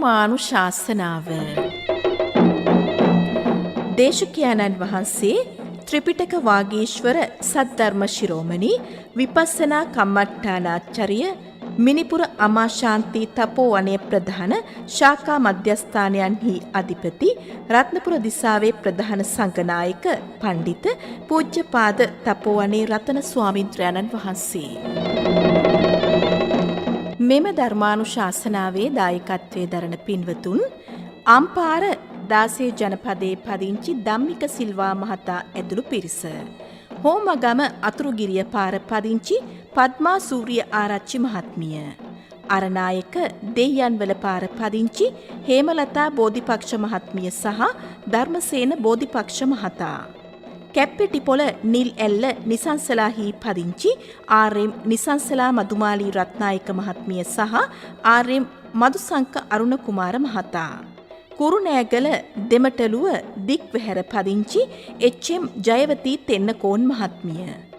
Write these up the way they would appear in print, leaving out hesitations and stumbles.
ධර්මානුශාසනාව දේශකයන්න් වහන්සේ ත්‍රිපිටක වාගීශ්වර සද්ධර්ම ශිරෝමණි විපස්සනා කම්මට්ටානාචාර්ය මිනිපුර අමාශාන්ති තපෝවනයේ ප්‍රධාන ශාඛා මධ්‍යස්ථානයන්හි අධිපති රත්නපුර දිසාවේ ප්‍රධාන සංඝනායක පණ්ඩිත පූජ්‍යපාද තපෝවනේ රතන ස්වාමීන්ද්‍රයන්න් වහන්සේ මෙම ධර්මානුශාසනාවේ දායකත්වයේ දරන පින්වතුන් අම්පාර 16 ජනපදයේ පදිංචි ධම්මික සිල්වා මහතා ඇතුළු පිරිස. හෝමගම අතුරුගිරිය පාර පදිංචි පද්මා සූරිය ආරච්චි මහත්මිය. අරනායක දෙයයන්වල පාර පදිංචි හේමලතා බෝධිපක්ෂ මහත්මිය සහ ධර්මසේන බෝධිපක්ෂ මහතා. කැප්පෙටිපොළ නිල් ඇල්ල නිසංසලාහි පදිංචි ආර්.එම්. නිසංසලා මදුමාලි රත්නායක මහත්මිය සහ ආර්.එම්. මදුසංක අරුණ කුමාර මහතා. කුරුණෑගල දෙමටලුව දික්වැහැර පදිංචි එච්.එම්. ජයවතී තෙන්නකෝන් මහත්මිය.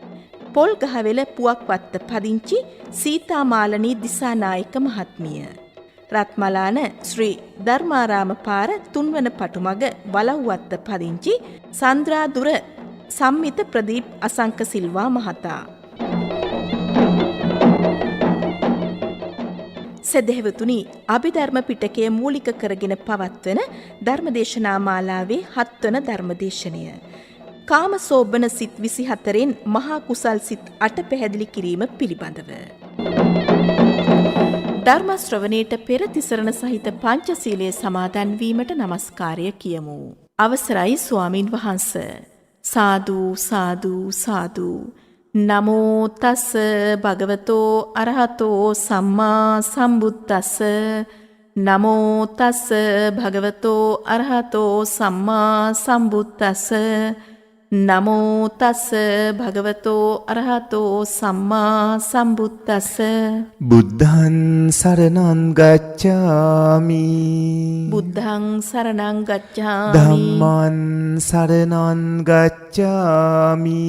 පොල්ගහවෙල පුවක්වත්ත පදිංචි සීතාමාලනී දිසානායක මහත්මිය. රත්මලාන ශ්‍රී ධර්මාරාම පාර 3 වන පටුමග වලව්වත්ත පදිංචි සන්ද්‍රාදුර සම්මිත ප්‍රදීප් අසංක සිල්වා මහතා. සදහෙවතුනි, අභිධර්ම පිටකය මූලික කරගෙන පවත්වන ධර්මදේශනා මාලාවේ 7 වන ධර්මදේශනය. කාමසෝබන සිත් 24න් මහා කුසල් සිත් 8 පැහැදිලි කිරීම පිළිබඳව. ධර්ම ශ්‍රවණයට පෙර තිසරණ සහිත පංචශීලයේ සමාදන් වීමට নমස්කාරය කියමු. අවසරයි ස්වාමින් වහන්සේ. සාදු සාදු සාදු. නමෝ තස් භගවතෝ අරහතෝ සම්මා සම්බුද්දස්ස. නමෝ තස් භගවතෝ අරහතෝ සම්මා සම්බුද්දස්ස. නමෝ තස් භගවතෝ අරහතෝ සම්මා සම්බුද්දස්ස. බුද්ධං සරණං ගච්ඡාමි. බුද්ධං සරණං ගච්ඡාමි. ධම්මං සරණං ගච්ඡාමි.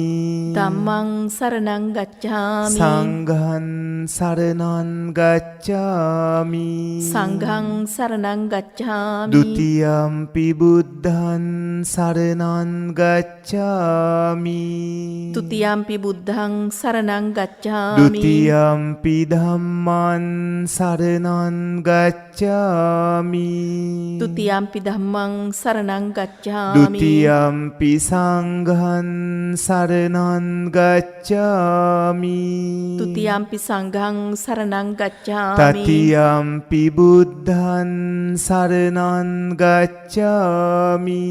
ධම්මං සරණං ගච්ඡාමි. සංඝං සරණං ගච්ඡාමි. සංඝං සරණං ගච්ඡාමි. ဒ ුතියම්පි බුද්ධං සරණං ගච්ඡාමි. තුතියම්පි බුද්ධං සරණං ගච්ඡාමි. ဒ ුතියම්පි ධම්මං සරණං ගච්ඡාමි. තුතියම්පි ධම්මං සරණං ဒ ගච්ඡාමි. ුතියම්පි සංඝං සරණං ගච්ඡාමි. තුතියම්පි සංඝං සරණං ගච්ඡාමි. තතියම්පි බුද්ධං සරණං ගච්ඡාමි.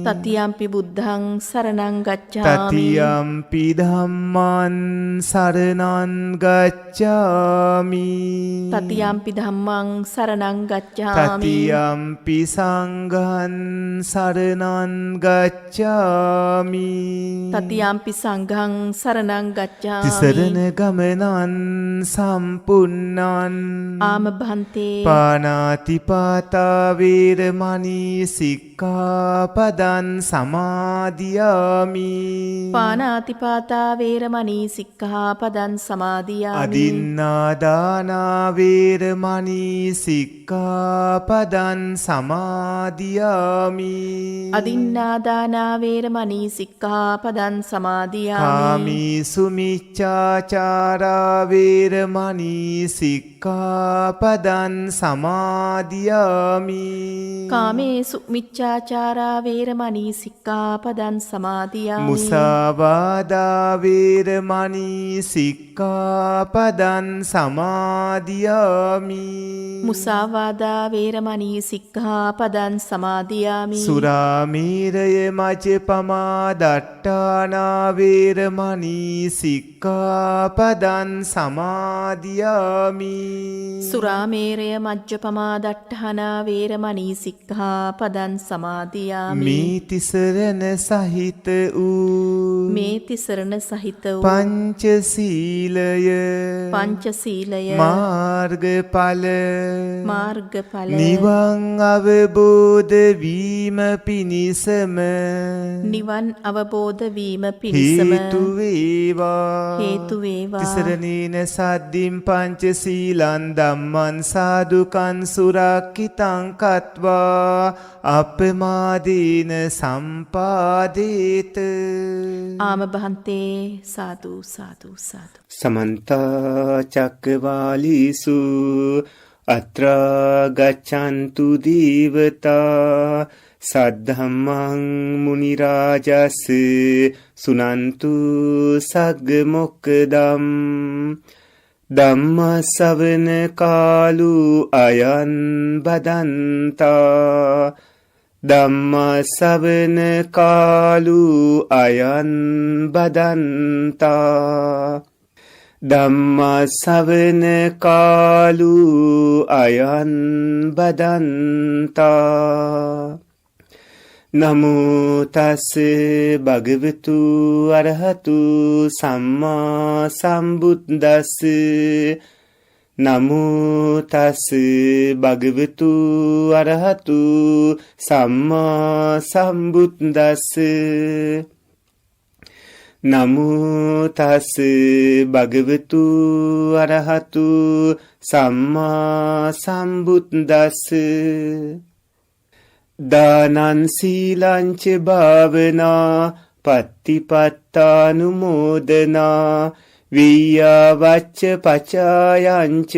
තතියම්පි බුද්ධං සරණං ගච්ඡාමි. තතියම්පි ධම්මං සරණං ගච්ඡාමි. තතියම්පි ධම්මං සරණං ගච්ඡාමි. තතියම්පි සංඝං සරණං ගච්ඡාමි. තතියම්පි සංඝං සරණං ගච්ඡාමි. තිසරණ ගමනං සම්පුන්නං ආම භන්තේ පානාතිපාතා වේරමණී සික්ඛාපදං සමාදියාමි. පානාතිපාතා වේරමණී සික්ඛාපදං සමාදියාමි. අදින්නාදානා වේරමණී සික්ඛාපදං සමාදියාමි. අදින්නාදානා වේරමණී සික්ඛාපදං සමාදියාමි. කාමීසු මිච්ඡාචාරා වේරමණී සික්ඛාපදං සමාදියාමි. කාමේසු මිච්ඡාචාරා වේරමණී සික්ඛාපදං සමාදියාමි. මුසාවාදා වේරමණී සික්ඛාපදං සමාදියාමි. මුසාවාදා වේරමණී සික්ඛාපදං සමාදියාමි. සුරාමේරය මජ්ජපමා දට්ඨානා වේරමණී සික්ඛාපදං සමාදියාමි. සුරාමේරය මජ්ජපමා දට්ඨානා වේරමණී සික්ඛාපදං සමාදියාමි. මේ තිසරණ සහිත වූ මේ තිසරණ සහිත වූ පංචශීලය පංචශීලය මාර්ගඵල මාර්ගඵල නිවන් අවබෝධ වීම පිණිසම නිවන් අවබෝධ වීම පිණිසම හේතු වේවා. හේතු වේවා. තිසරණේන සද්දින් පංචශීලං ධම්මං සාදුකං සුරක්ඛිතං කତ୍වා අපමාදීන සම්පාදේත. ආම බහන්තේ සාදු සාදු සාදු. සමන්ත චක්කවාලීසු අත්‍රා ගච්ඡන්තු දීවතා සද්ධම්මං මුනි රාජස් සුනන්තු සග්ග මොක්කදම් ධම්ම ශ්‍රවණ කාලු අයං බදන්තා ධම්ම ශ්‍රවණ කාලු අයං බදන්තා ධම්ම ශ්‍රවණ කාලු අයං බදන්තා. නමෝ තස් භගවතු අරහතු සම්මා සම්බුද්දස්ස. නමෝ තස් භගවතු අරහතු සම්මා සම්බුද්දස්ස. නමෝ තස් භගවතු අරහතු සම්මා සම්බුද්දස්ස. දානං සීලං ච භාවනා පත්තිපත්තානුමෝදනා වියවච්ච පචායං ච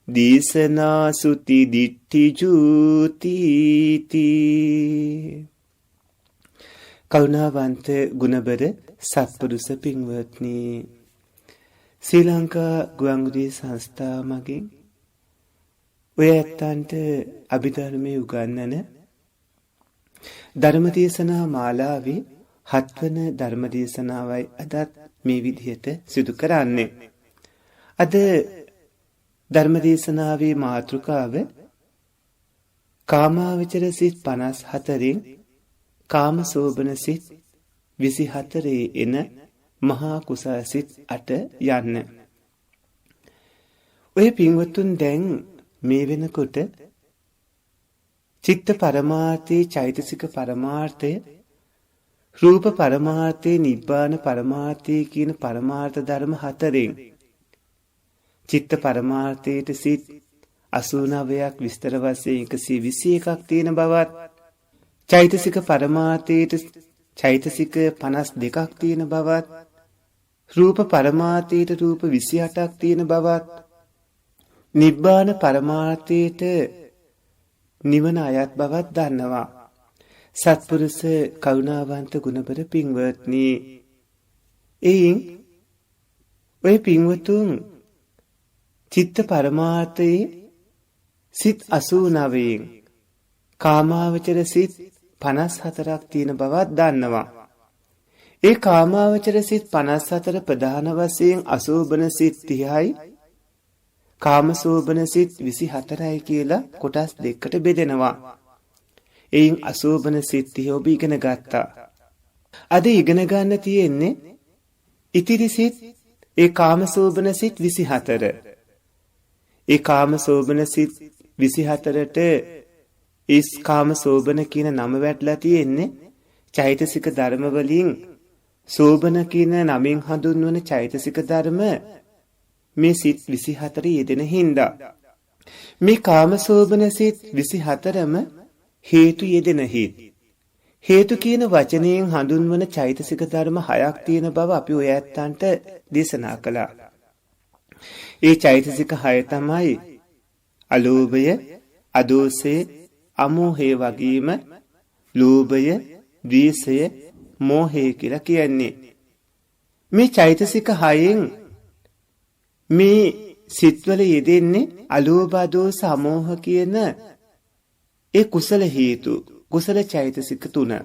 දීසනා සුති දිට්ඨි ජූති. කරුණාවන්ත ගුණබර සත්පුරුෂ පින්වත්නි, ශ්‍රී ලංකා ගුවන්විදුලි සංස්ථාව මගින් ඔය ඇත්තන්ට අභිධර්මයේ උගන්වන ධර්මදේශනා මාලාවේ 7 වන ධර්මදේශනාවයි අදත් මේ විදිහට සිදු කරන්නේ. අද ධර්මදේශනාවේ මාතෘකාව කාමාවචර සිත් 54න් කාමසෝබන සිත් 24 එන මහා කුසල සිත් 8 යන්න. ඔය පින්වත්තුන් දැන් මේ වෙනකොට චිත්ත පරමාර්ථයේ චෛතසික පරමාර්ථය, රූප පරමාර්ථයේ, නිබ්බාන පරමාර්ථයේ කියන පරමාර්ථ ධර්ම 4න් චිත්ත පරමාර්ථයට සිත් 89ක් විස්තර වශයෙන් 121ක් තියෙන බවත්, චෛතසික පරමාර්ථයට චෛතසික 52ක් තියෙන බවත්, රූප පරමාර්ථයට රූප 28ක් තියෙන බවත්, නිබ්බාන පරමාර්ථයට නිවන අයත් බවත් දන්නවා. සත්පුරුෂ කරුණාවන්ත ගුණබර පින්වත්නි, එයින් ඔය පින්වතුන් චිත්ත පරමාර්ථයේ සිත් 89න් කාමාවචර සිත් 54ක් තියෙන බවත් දන්නවා. ඒ කාමාවචර සිත් 54 ප්‍රධාන වශයෙන් අසෝබන සිත් 30යි, කාමසෝබන සිත් 24යි කියලා කොටස් දෙකකට බෙදෙනවා. එයින් අසෝබන සිත් 30 ඔබ ඉගෙන ගත්තා. අද ඉගෙන ගන්න තියෙන්නේ ඉතිරි සිත්, ඒ කාමසෝබන සිත් 24. ඒ කාමසෝබන සිත් 24ට ඉස් කාමසෝබන කියන නම වැටලා තියෙන්නේ චෛතසික ධර්ම වලින් සෝබන කියන නමින් හඳුන්වන චෛතසික ධර්ම මේ සිත් 24 යෙදෙන හින්දා. මේ කාමසෝබන සිත් 24ම හේතු යෙදෙන හිත්. හේතු කියන වචනයෙන් හඳුන්වන චෛතසික ධර්ම 6ක් තියෙන බව අපි ඔය ඇත්තන්ට දේශනා කළා. ඒ චෛතසික 6 තමයි අලෝභය, අදෝසය, අමෝහය වගේම ලෝභය, ද්වේෂය, මෝහය කියලා කියන්නේ. මේ චෛතසික 6න් මේ සිත්වල යෙදෙන්නේ අලෝභ, අදෝස, අමෝහ කියන ඒ කුසල හේතු, කුසල චෛතසික 3.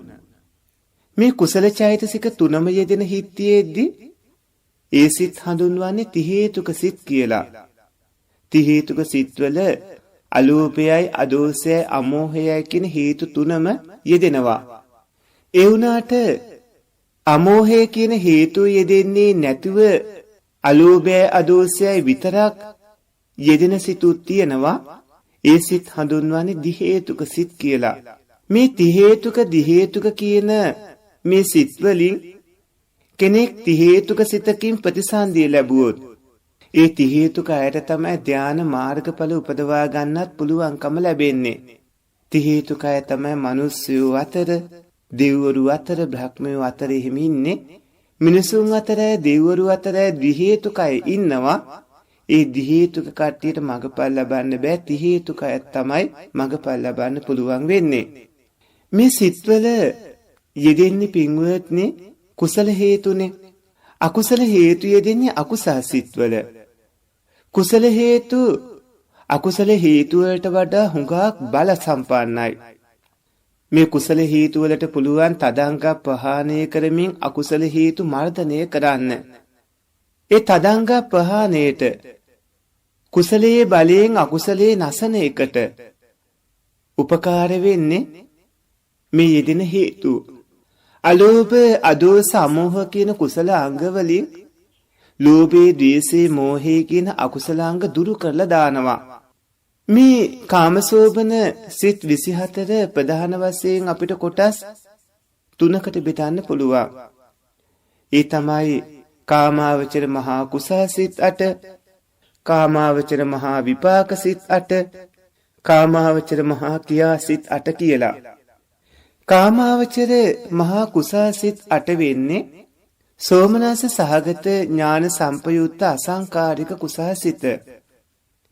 මේ කුසල චෛතසික 3ම යෙදෙන හිත්තියෙද්දී ඒ සිත් හඳුන්වන්නේ ති හේතුක සිත් කියලා. ති හේතුක සිත්වල අලෝභයයි, අදෝසයයි, අමෝහයයි කියන හේතු 3ම යෙදෙනවා. ඒ වුණාට අමෝහය කියන හේතුව යෙදෙන්නේ නැතුව අලෝභයයි, අදෝසයයි විතරක් යෙදෙන සිතුත් තියෙනවා. ඒ සිත් හඳුන්වන්නේ දි හේතුක සිත් කියලා. මේ ති හේතුක දි හේතුක කියන මේ සිත් වලින් කෙනෙක් ති හේතුක සිතකින් ප්‍රතිසන්දිය ලැබුවොත් ඒ ති හේතුක අයට තමයි ධානා මාර්ගඵල උපදවා ගන්නත් පුළුවන්කම ලැබෙන්නේ. ති හේතුක අය තමයි මිනිස්සු අතර, දෙවිවරු අතර, බ්‍රහ්මයෝ අතර එහෙම ඉන්නේ. මිනිසුන් අතර, දෙවිවරු අතර ද්වි හේතුක අය ඉන්නවා. ඒ ද්වි හේතුක කට්ටියට මඟපල් ලබන්න බෑ. ති හේතුක අය තමයි මඟපල් ලබන්න පුළුවන් වෙන්නේ. මේ සිත්වල යෙදෙන්නේ පින්වත්නි කුසල හේතුනේ. අකුසල හේතු යෙදෙන්නේ අකුසල සිත්වල. කුසල හේතු අකුසල හේතු වලට වඩා හුඟක් බල සම්පන්නයි. මේ කුසල හේතු වලට පුළුවන් තදංග ප්‍රහාණය කරමින් අකුසල හේතු මර්ධනය කරන්න. ඒ තදංග ප්‍රහාණයට කුසලයේ බලයෙන් අකුසලයේ නැසන එකට උපකාර වෙන්නේ මේ යෙදෙන හේතු. අලෝභ, අදෝස, අමෝහ කියන කුසල අංග වලින් ලෝභේ, ද්වේෂේ, මෝහේ කියන අකුසල අංග දුරු කරලා දානවා. මේ කාමසෝබන සිත් 24 ප්‍රධාන වශයෙන් අපිට කොටස් 3කට බෙදන්න පුළුවන්. ඒ තමයි කාමාවචර මහා කුසල සිත් 8, කාමාවචර මහා විපාක සිත් 8, කාමාවචර මහා ක්‍රියා සිත් 8 කියලා. කාමාවචර මහා කුසල සිත් 8 වෙන්නේ සෝමනස්ස සහගත ඥාන සම්පයුක්ත අසංකාරික කුසල සිත.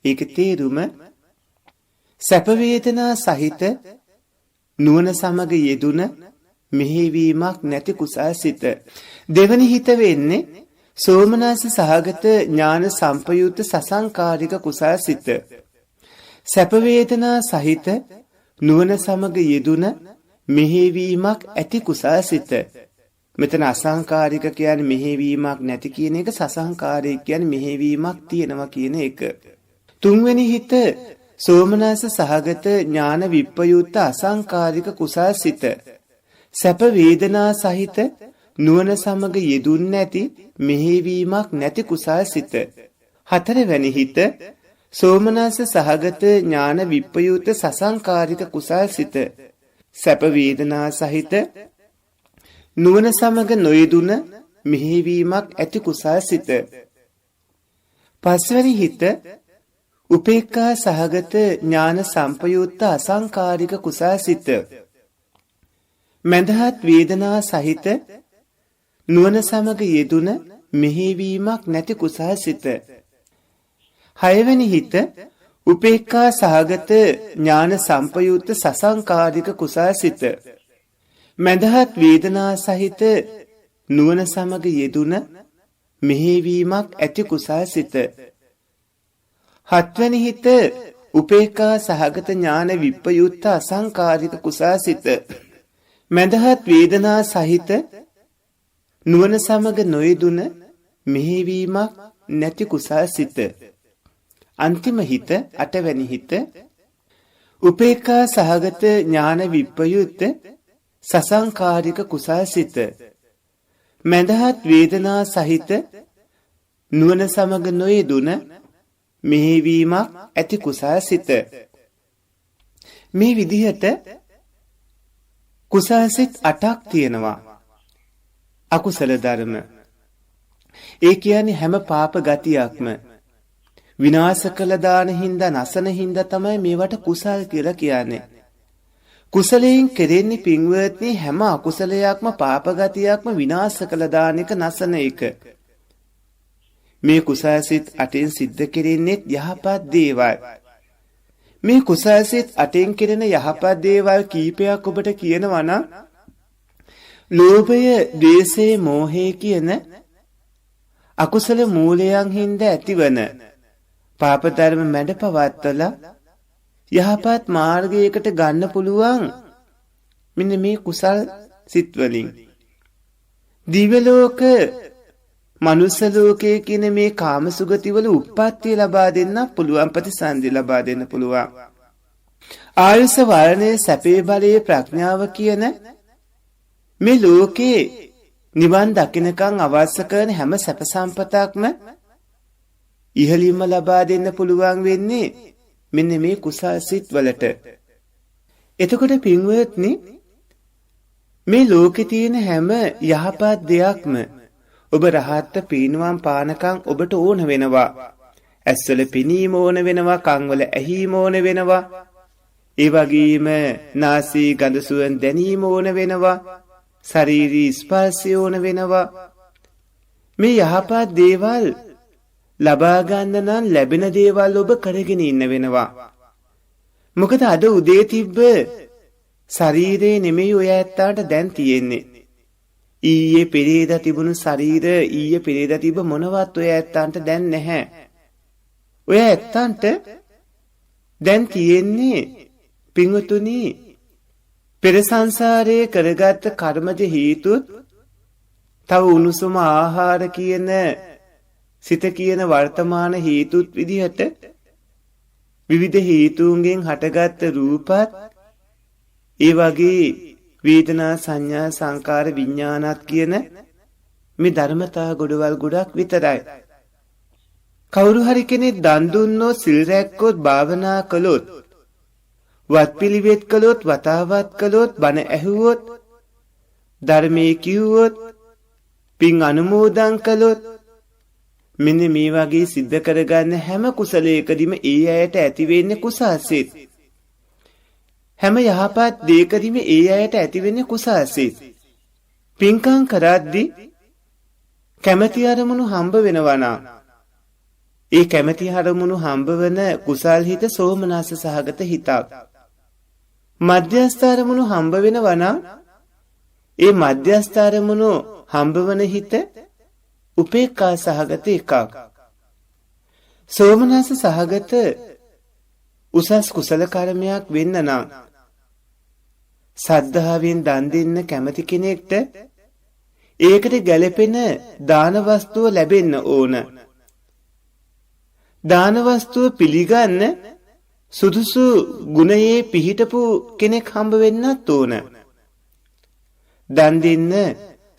ඒක තේරුම සැප වේදනා සහිත නුවණ සමග යෙදුන මෙහෙවීමක් නැති කුසල සිත. දෙවනි හිත වෙන්නේ සෝමනස්ස සහගත ඥාන සම්පයුක්ත සසංකාරික කුසල සිත. සැප වේදනා සහිත නුවණ සමග යෙදුන මෙහෙවීමක් ඇති කුසල සිත. මෙතන අසංකාරික කියන්නේ මෙහෙවීමක් නැති කියන එක, සසංකාරික කියන්නේ මෙහෙවීමක් තියෙනවා කියන එක. තුන්වෙනි හිත සෝමනස්ස සහගත ඥාන විප්පයුක්ත අසංකාරික කුසල සිත. සැප වේදනා සහිත නුවණ සමග යෙදුන්නේ නැති මෙහෙවීමක් නැති කුසල සිත. හතරවෙනි හිත සෝමනස්ස සහගත ඥාන විප්පයුක්ත සසංකාරික කුසල සිත. සැප වේදනා සහිත නුවණ සමග නොයෙදුන මෙහෙවීමක් ඇති කුසල සිත. පස්වෙනි හිත උපේක්ඛා සහගත ඥාන සම්පයුක්ත අසංකාරික කුසල සිත. මඳහත් වේදනා සහිත නුවණ සමග යෙදුන මෙහෙවීමක් නැති කුසල සිත. හයවෙනි හිත උපේක්ඛා සහගත ඥාන සම්පයුක්ත සසංකාරික කුසල සිත. මඳහත් වේදනා සහිත නුවණ සමග යෙදුන මෙහෙවීමක් ඇති කුසල සිත. හත්වෙනි හිත උපේක්ඛා සහගත ඥාන විප්පයුක්ත අසංකාරික කුසල සිත. මඳහත් වේදනා සහිත නුවණ සමග නොයෙදුන මෙහෙවීමක් නැති කුසල සිත. අන්තිම හිත අටවැනි හිත උපේක්ඛා සහගත ඥාන විප්පයුක්ත සසංකාරික කුසල සිත. මඳහත් වේදනා සහිත නුවණ සමග නොයෙදුන මෙහෙවීමක් ඇති කුසල සිත. මේ විදිහට කුසල සිත් 8ක් තියෙනවා. අකුසල ධර්ම. ඒ කියන්නේ හැම පාප ගතියක්ම විනාශ කළ දාන හින්දා නැසන හින්දා තමයි මේවට කුසල් කියලා කියන්නේ. කුසලයෙන් කෙරෙන්නේ පින්වත්නි හැම අකුසලයක්ම පාප ගතියක්ම විනාශ කළ දාන එක නැසන එක. මේ කුසල සිත් 8න් සිද්ධ කෙරෙන්නේ යහපත් දේවල්. මේ කුසල සිත් 8න් කෙරෙන යහපත් දේවල් කීපයක් ඔබට කියනවා නම් ලෝභය, ද්වේෂය, මෝහය කියන අකුසල මූලයන් හින්දා ඇතිවන පාප ධර්ම මැඩ පවත්වලා යහපත් මාර්ගයකට ගන්න පුළුවන් මෙන්න මේ කුසල් සිත් වලින්. දිව්‍ය ලෝක, මනුස්ස ලෝකයේ කියන මේ කාම සුගති වල උප්පත්තිය ලබා දෙන්න පුළුවන්, ප්‍රතිසන්දි ලබා දෙන්න පුළුවන්. ආයුෂ, වර්ණය, සැපේ, බලයේ, ප්‍රඥාව කියන මේ ලෝකේ නිවන් දකින්නකන් අවශ්‍ය කරන හැම සැප සම්පතක්ම ඉහළින්ම ලබා දෙන්න පුළුවන් වෙන්නේ මෙන්න මේ කුසල් සිත් වලට. එතකොට පින්වත්නි මේ ලෝකේ තියෙන හැම යහපත් දෙයක්ම ඔබ රහත්ත පීනුවම් පානකම් ඔබට ඕන වෙනවා. ඇස්වල පිනීම ඕන වෙනවා, කන්වල ඇහිම ඕන වෙනවා. ඒ වගේම නාසයේ ගඳ සුවඳ දැනීම ඕන වෙනවා. ශාරීරික ස්පර්ශය ඕන වෙනවා. මේ යහපත් දේවල් ලබා ගන්න නම් ලැබෙන දේවල් ඔබ කරගෙන ඉන්න වෙනවා. මොකද අද උදේ තිබ්බ ශරීරේ නෙමෙයි ඔය ඇත්තාට දැන් තියෙන්නේ. ඊයේ පෙරේදා තිබුණු ශරීර ඊයේ පෙරේදා තිබ්බ මොනවත් ඔය ඇත්තාන්ට දැන් නැහැ. ඔය ඇත්තන්ට දැන් තියෙන්නේ පින්වතුනි පෙර සංසාරයේ කරගත් කර්මජ හේතුත් තව උණුසුම ආහාර කියන සිත කියන වර්තමාන හේතුත් විදිහට විවිධ හේතුන්ගෙන් හටගත් රූපත් ඒ වගේ වේදනා සංඥා සංකාර විඥානත් කියන මේ ධර්මතා ගොඩවල් ගොඩක් විතරයි. කවුරු හරි කෙනෙක් දන් දුන්නොත් සිල් රැක්කොත් භාවනා කළොත් වත්පිළිවෙත් කළොත් වතාවත් කළොත් බණ ඇහුවොත් ධර්මයේ කිව්වොත් පින් අනුමෝදන් කළොත් මෙන්න මේ වගේ සිද්ධ කරගන්න හැම කුසලයකදීම ඒ අයට ඇති වෙන්නේ කුසල්සිත. හැම යහපත් දෙයකදීම ඒ අයට ඇති වෙන්නේ කුසල්සිත. පින්කම් කරද්දී කැමැති අරමුණු හම්බ වෙනවා නම් ඒ කැමැති අරමුණු හම්බ වෙන කුසල් හිත සෝමනස්ස සහගත හිතක්. මධ්‍යස්ථ අරමුණු හම්බ වෙනවා නම් ඒ මධ්‍යස්ථ අරමුණු හම්බ වෙන හිත උපේක්ඛා සහගත එකක්. සෝමනස්ස සහගත උසස් කුසල කර්මයක් වෙන්න නම් සද්ධාවෙන් දන් දෙන්න කැමති කෙනෙක්ට ඒකට ගැළපෙන දාන වස්තුව ලැබෙන්න ඕන. දාන වස්තුව පිළිගන්න සුදුසු ගුණයේ පිහිටපු කෙනෙක් හම්බ වෙන්නත් ඕන. දන් දෙන්න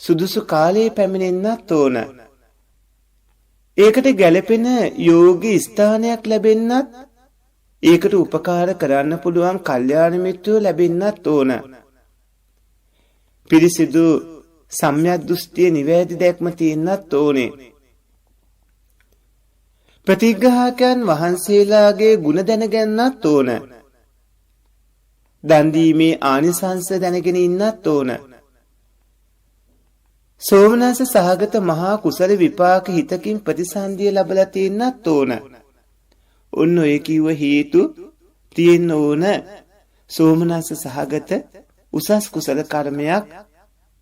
සුදුසු කාලයේ පැමිණෙන්නත් ඕන. ඒකට ගැළපෙන යෝගී ස්ථානයක් ලැබෙන්නත් ඒකට උපකාර කරන්න පුළුවන් කල්යාණ මිත්‍රයෝ ලැබෙන්නත් ඕන. පිරිසිදු සම්‍යක් දෘෂ්ටිය නිවැරදි දැක්ම තියෙන්නත් ඕනේ. ප්‍රතිග්‍රාහකයන් වහන්සේලාගේ ගුණ දැනගන්නත් ඕන. දන් දීමේ ආනිසංස දැනගෙන ඉන්නත් ඕන. සෝමනස්ස සහගත මහා කුසල විපාක හිතකින් ප්‍රතිසන්දිය ලැබලා තියෙන්නත් ඕන. ඔන්න ඔය කිව්ව හේතු තියෙන්න ඕන සෝමනස්ස සහගත උසස් කුසල කර්මයක්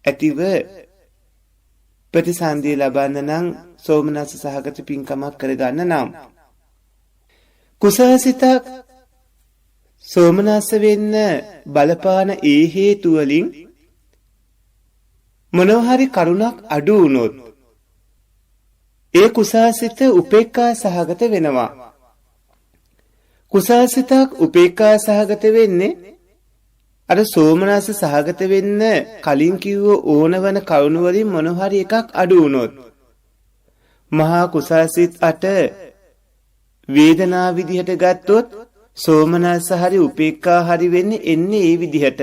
ඇතිව ප්‍රතිසන්දිය ලබන්න නම් සෝමනස්ස සහගත පින්කමක් කරගන්න නම් කුසලසිතක් සෝමනස්ස වෙන්න බලපාන ඒ හේතු වලින් මොනවා හරි කරුණක් අඩු වුණොත් ඒ කුසලසිත උපේක්ඛා සහගත වෙනවා. කුසලසිතක් උපේක්ඛා සහගත වෙන්නේ අර සෝමනස්ස සහගත වෙන්න කලින් කිව්ව ඕනවන කරුණු වලින් මොනවා හරි එකක් අඩු වුණොත් මහා කුසලසිත 8 වේදනා විදිහට ගත්තොත් සෝමනස්ස හරි උපේක්ඛා හරි වෙන්නේ එන්නේ ඒ විදිහට.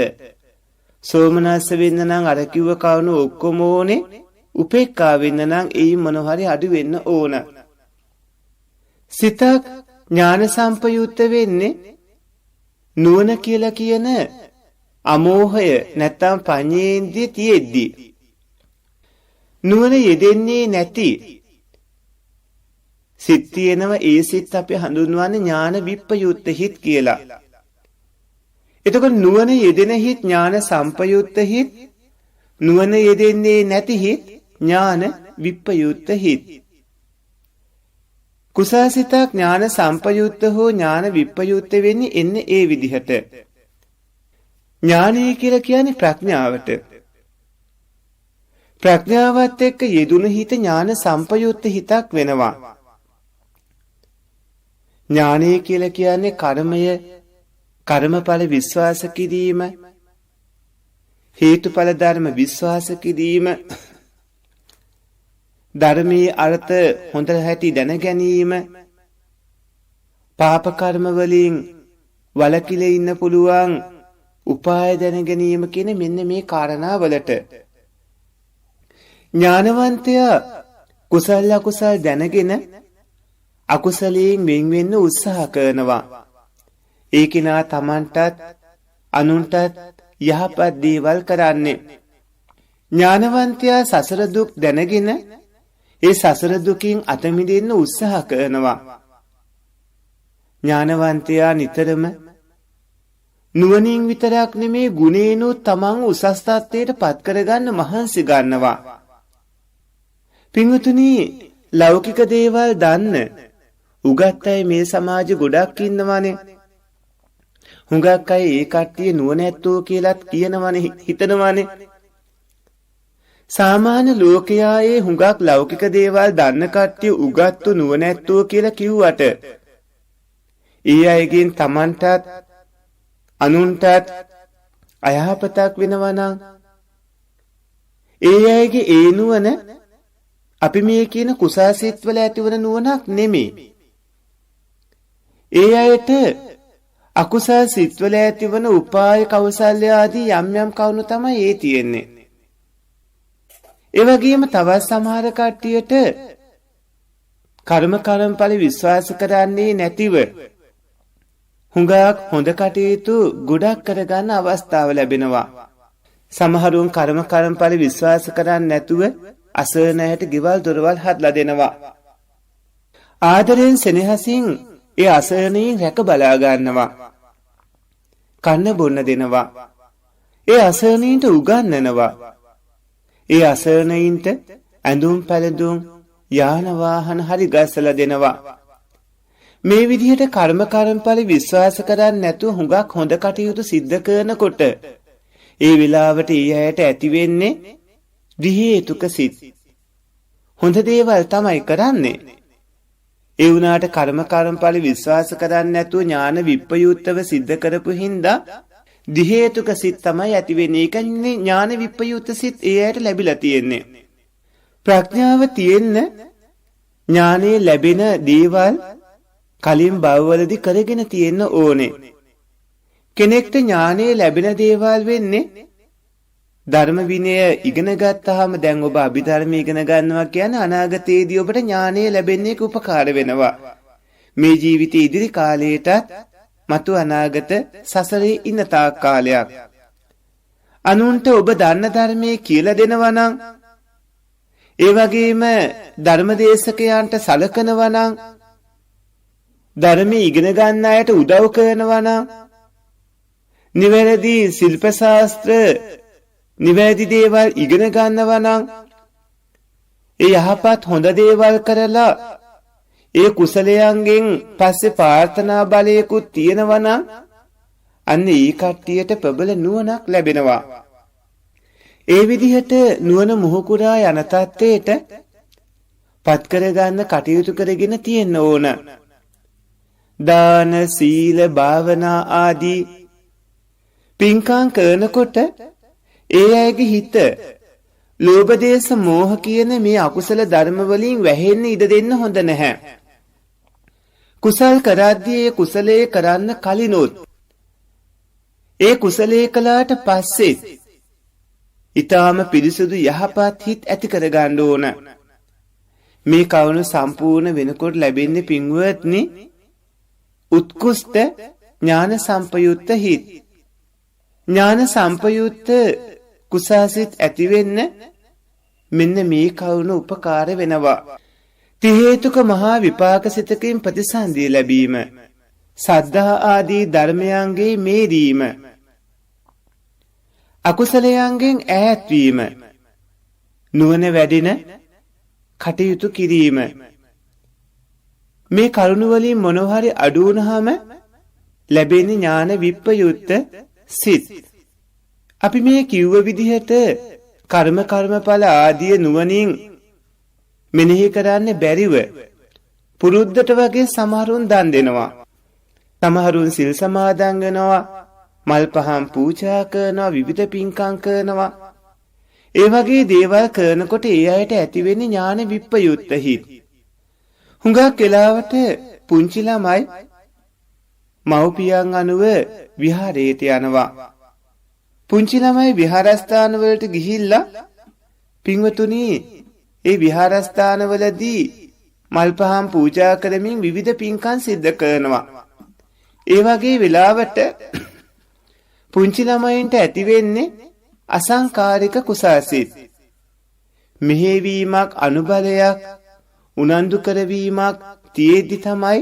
සෝමනස්ස වෙන්න නම් අර කිව්ව කරුණු ඔක්කොම ඕනේ. උපේක්ඛා වෙන්න නම් ඒ මොනවා හරි අඩු වෙන්න ඕන. සිතක් ඥාන සම්පයුක්ත වෙන්නේ නුවණ කියලා කියන අමෝහය නැත්තම් පඤ්ඤේන්ද්‍රිය තියෙද්දි. නුවණ යෙදෙන්නේ නැති සිත් තියෙනවා. ඒ සිත් අපි හඳුන්වන්නේ ඥාන විප්පයුක්ත හිත් කියලා. එතකොට නුවණ යෙදෙන හිත් ඥාන සම්පයුක්ත හිත්, නුවණ යෙදෙන්නේ නැති හිත් ඥාන විප්පයුක්ත හිත්. කුසලසිතක් ඥාන සම්පයුක්ත හෝ ඥාන විප්පයුක්ත වෙන්නේ එන්නේ ඒ විදිහට. ඥානය කියලා කියන්නේ ප්‍රඥාවට. ප්‍රඥාවත් එක්ක යෙදුණු හිත ඥාන සම්පයුක්ත හිතක් වෙනවා. ඥානය කියලා කියන්නේ කර්මය, කර්මඵල විශ්වාස කිරීම, හේතුඵල ධර්ම විශ්වාස කිරීම, ධර්මයේ අර්ථ හොඳට හැටි දැන ගැනීම, පාප කර්ම වලින් වළකිලා ඉන්න පුළුවන් උපාය දැන ගැනීම කියන මෙන්න මේ කාරණා වලට ඥානවන්තයා කුසල අකුසල් දැනගෙන අකුසලයෙන් වෙන් වෙන්න උත්සාහ කරනවා. ඒ කෙනා තමන්ටත් අනුන්ටත් යහපත් දේවල් කරන්නේ. ඥානවන්තයා සසර දුක් දැනගෙන ඒ සසර දුකින් අත මිදෙන්න උත්සාහ කරනවා. ඥානවන්තයා නිතරම නුවණින් විතරක් නෙමේ ගුණේනොත් තමන් උසස් තත්ත්වයට පත් කරගන්න මහන්සි ගන්නවා. පින්වතුනි, ලෞකික දේවල් දන්න උගත් අය මේ සමාජෙ ගොඩක් ඉන්නවනේ. හුඟක් අය ඒ කට්ටිය නුවණැත්තෝ කියලාත් කියනවනේ, හිතනවනේ. සාමාන්‍ය ලෝකයායේ හුඟක් ලෞකික දේවල් දන්න කට්ටිය උගත්තු නුවණැත්තෝ කියලා කිව්වට ඒ අයගෙන් තමන්ටත් අනුන්ටත් අයහපතක් වෙනවා නම් ඒ අයගේ ඒ නුවණ අපි මේ කියන කුසාසිතවල ඇතිවන නුවණක් නෙමෙයි. ඒ අයට අකුසල් සිත්වල ඇතිවන උපාය කෞසල්‍ය ආදී යම් යම් කවුණු තමයි ඒ තියෙන්නේ. ඒ වගේම තවත් සමහර කට්ටියට කර්මඵල විශ්වාස කරන්නේ නැතිව හුඟක් හොඳ කටයුතු ගොඩක් කරගන්න අවස්ථාව ලැබෙනවා. සමහරුන් කර්මඵල විශ්වාස කරන්නේ නැතුව අසරණයට ගෙවල් දොරවල් හදලා දෙනවා. ආදරෙන් සෙනෙහසින් ඒ අසරණයින් රැක බලා ගන්නවා. කන්න බොන්න දෙනවා. ඒ අසරණයින්ට උගන්වනවා. ඒ අසරණයින්ට ඇඳුම් පැළඳුම් යාන වාහන හරි ගස්සලා දෙනවා. මේ විදිහට කර්මඵල විශ්වාස කරන්නේ නැතුව හුඟක් හොඳ කටයුතු සිද්ධ කරනකොට ඒ වෙලාවට ඊ ඇයට ඇති වෙන්නේ දිහි හේතුක සිත්. හොඳ දේවල් තමයි කරන්නේ. ඒ වුණාට කර්මඵල විශ්වාස කරන්නේ නැතුව ඥාන විප්පයුත්තව සිද්ධ කරපු හින්දා දිහි හේතුක සිත් තමයි ඇති වෙන්නේ. ඒකනේ ඥාන විප්පයුත්ත සිත් ඒ ඇයට ලැබිලා තියෙන්නේ. ප්‍රඥාව තියෙන්න ඥානෙ ලැබෙන දේවල් කලින් භවවලදී කරගෙන තියෙන්න ඕනේ. කෙනෙක්ට ඥානෙ ලැබෙන දේවල් වෙන්නේ ධර්ම විනය ඉගෙන ගත්තාම දැන් ඔබ අභිධර්ම ඉගෙන ගන්නවා කියන්නේ අනාගතයේදී ඔබට ඥානෙ ලැබෙන්නේ උපකාර වෙනවා. මේ ජීවිතයේ ඉදිරි කාලයටත් මතු අනාගත සසරේ ඉන්න තාක් කාලයක්. අනුන්ට ඔබ දන්න ධර්මයේ කියලා දෙනවා නම් ඒ වගේම ධර්මදේශකයන්ට සලකනවා නම් ධර්මයේ ඉගෙන ගන්න අයට උදව් කරනවා නම් නිවැරදි ශිල්ප ශාස්ත්‍ර නිවැරදි දේවල් ඉගෙන ගන්නවා නම් ඒ යහපත් හොඳ දේවල් කරලා ඒ කුසලයන්ගෙන් පස්සේ ප්‍රාර්ථනා බලයකුත් තියෙනවා නම් අන්න ඒ කට්ටියට ප්‍රබල නුවණක් ලැබෙනවා. ඒ විදිහට නුවණ මුහුකුරා යන තත්ත්වයට පත් කරගන්න කටයුතු කරගෙන තියෙන්න ඕන. දාන සීල භාවනා ආදී පින්කම් කරනකොට ඒ අයගේ හිත ලෝභ දේශ මෝහ කියන මේ අකුසල ධර්ම වලින් වැහෙන්න ඉඩ දෙන්න හොඳ නැහැ. කුසල් කරද්දී ඒ කුසලයේ කරන්න කලිනොත් ඒ කුසලයේ කළාට පස්සේ ඊටාම පිරිසුදු යහපත් හිත් ඇති කරගන්න ඕන. මේ කවුණු සම්පූර්ණ වෙනකොට ලැබෙන්නේ පින්වත්නි උත්කෘෂ්ඨ ඥාන සම්පයුක්ත හිත්. ඥාන සම්පයුක්ත කුසාසිත ඇති වෙන්න මෙන්න මේ කවුණු උපකාර වෙනවා. ති හේතුක මහා විපාක සිතකින් ප්‍රතිසන්දිය ලැබීම, සද්ධා ආදී ධර්මයන්ගේ මේරීම, අකුසලයන්ගෙන් ඈත් වීම, නුවණ වැඩෙන කටයුතු කිරීම. මේ කරුණ වලින් මොනවා හරි අඩු වුණාම ලැබෙන ඥාන විප්පයුත්ත සිත්. අපි මේ කිව්ව විදිහට කර්මඵල ආදී නුවණින් මෙනෙහි කරන්න බැරිව පුරුද්දට වගේ සමහරුන් දන් දෙනවා. සමහරුන් සිල් සමාදන් වෙනවා, මල් පහන් පූජා කරනවා, විවිධ පින්කම් කරනවා. ඒ වගේ දේවල් කරනකොට ඒ අයට ඇති වෙන්නේ ඥාන විප්පයුත්ත හිත්. හුඟක් වෙලාවට පුංචි ළමයි මව්පියන් අනුව විහාරයට යනවා. පුංචි ළමයි විහාරස්ථාන වලට ගිහිල්ලා පින්වතුනි ඒ විහාරස්ථානවලදී මල් පහන් පූජා කරමින් විවිධ පින්කම් සිද්ධ කරනවා. ඒ වගේ වෙලාවට පුංචි ළමයින්ට ඇති වෙන්නේ අසංකාරික කුසාසිත. මෙහෙවීමක් අනුබලයක් උනන්දු කරවීමක් තියෙද්දි තමයි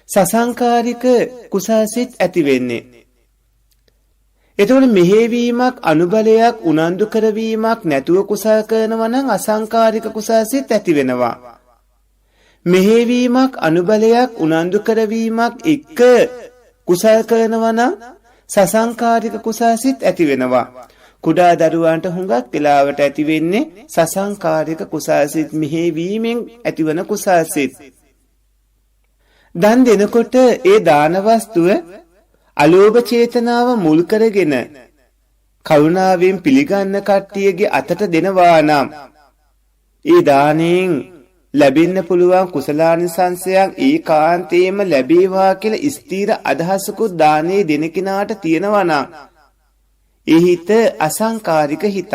සසංකාරික කුසාසිත ඇති වෙන්නේ. එතකොට මෙහෙවීමක් අනුබලයක් උනන්දු කරවීමක් නැතුව කුසල කරනවා නම් අසංකාරික කුසාසිත ඇති වෙනවා. මෙහෙවීමක් අනුබලයක් උනන්දු කරවීමක් එක්ක කුසල කරනවා නම් සසංකාරික කුසාසිත ඇති වෙනවා. කුඩා දරුවන්ට හුඟක් වෙලාවට ඇති වෙන්නේ සසංකාරික කුසාසිත මෙහෙවීමෙන් ඇතිවන කුසාසිත. දන් දෙනකොට ඒ දාන වස්තුව අලෝභ චේතනාව මුල් කරගෙන කරුණාවෙන් පිළිගන්න කට්ටියගේ අතට දෙනවා නම් ඒ දාණයෙන් ලැබෙන්න පුළුවන් කුසලානිසංසයන් ඒකාන්තයෙන්ම ලැබේවා කියලා ස්ථීර අදහසකුත් දානේ දෙන කෙනාට තියෙනවා නම් ඒ හිත අසංකාරික හිතක්.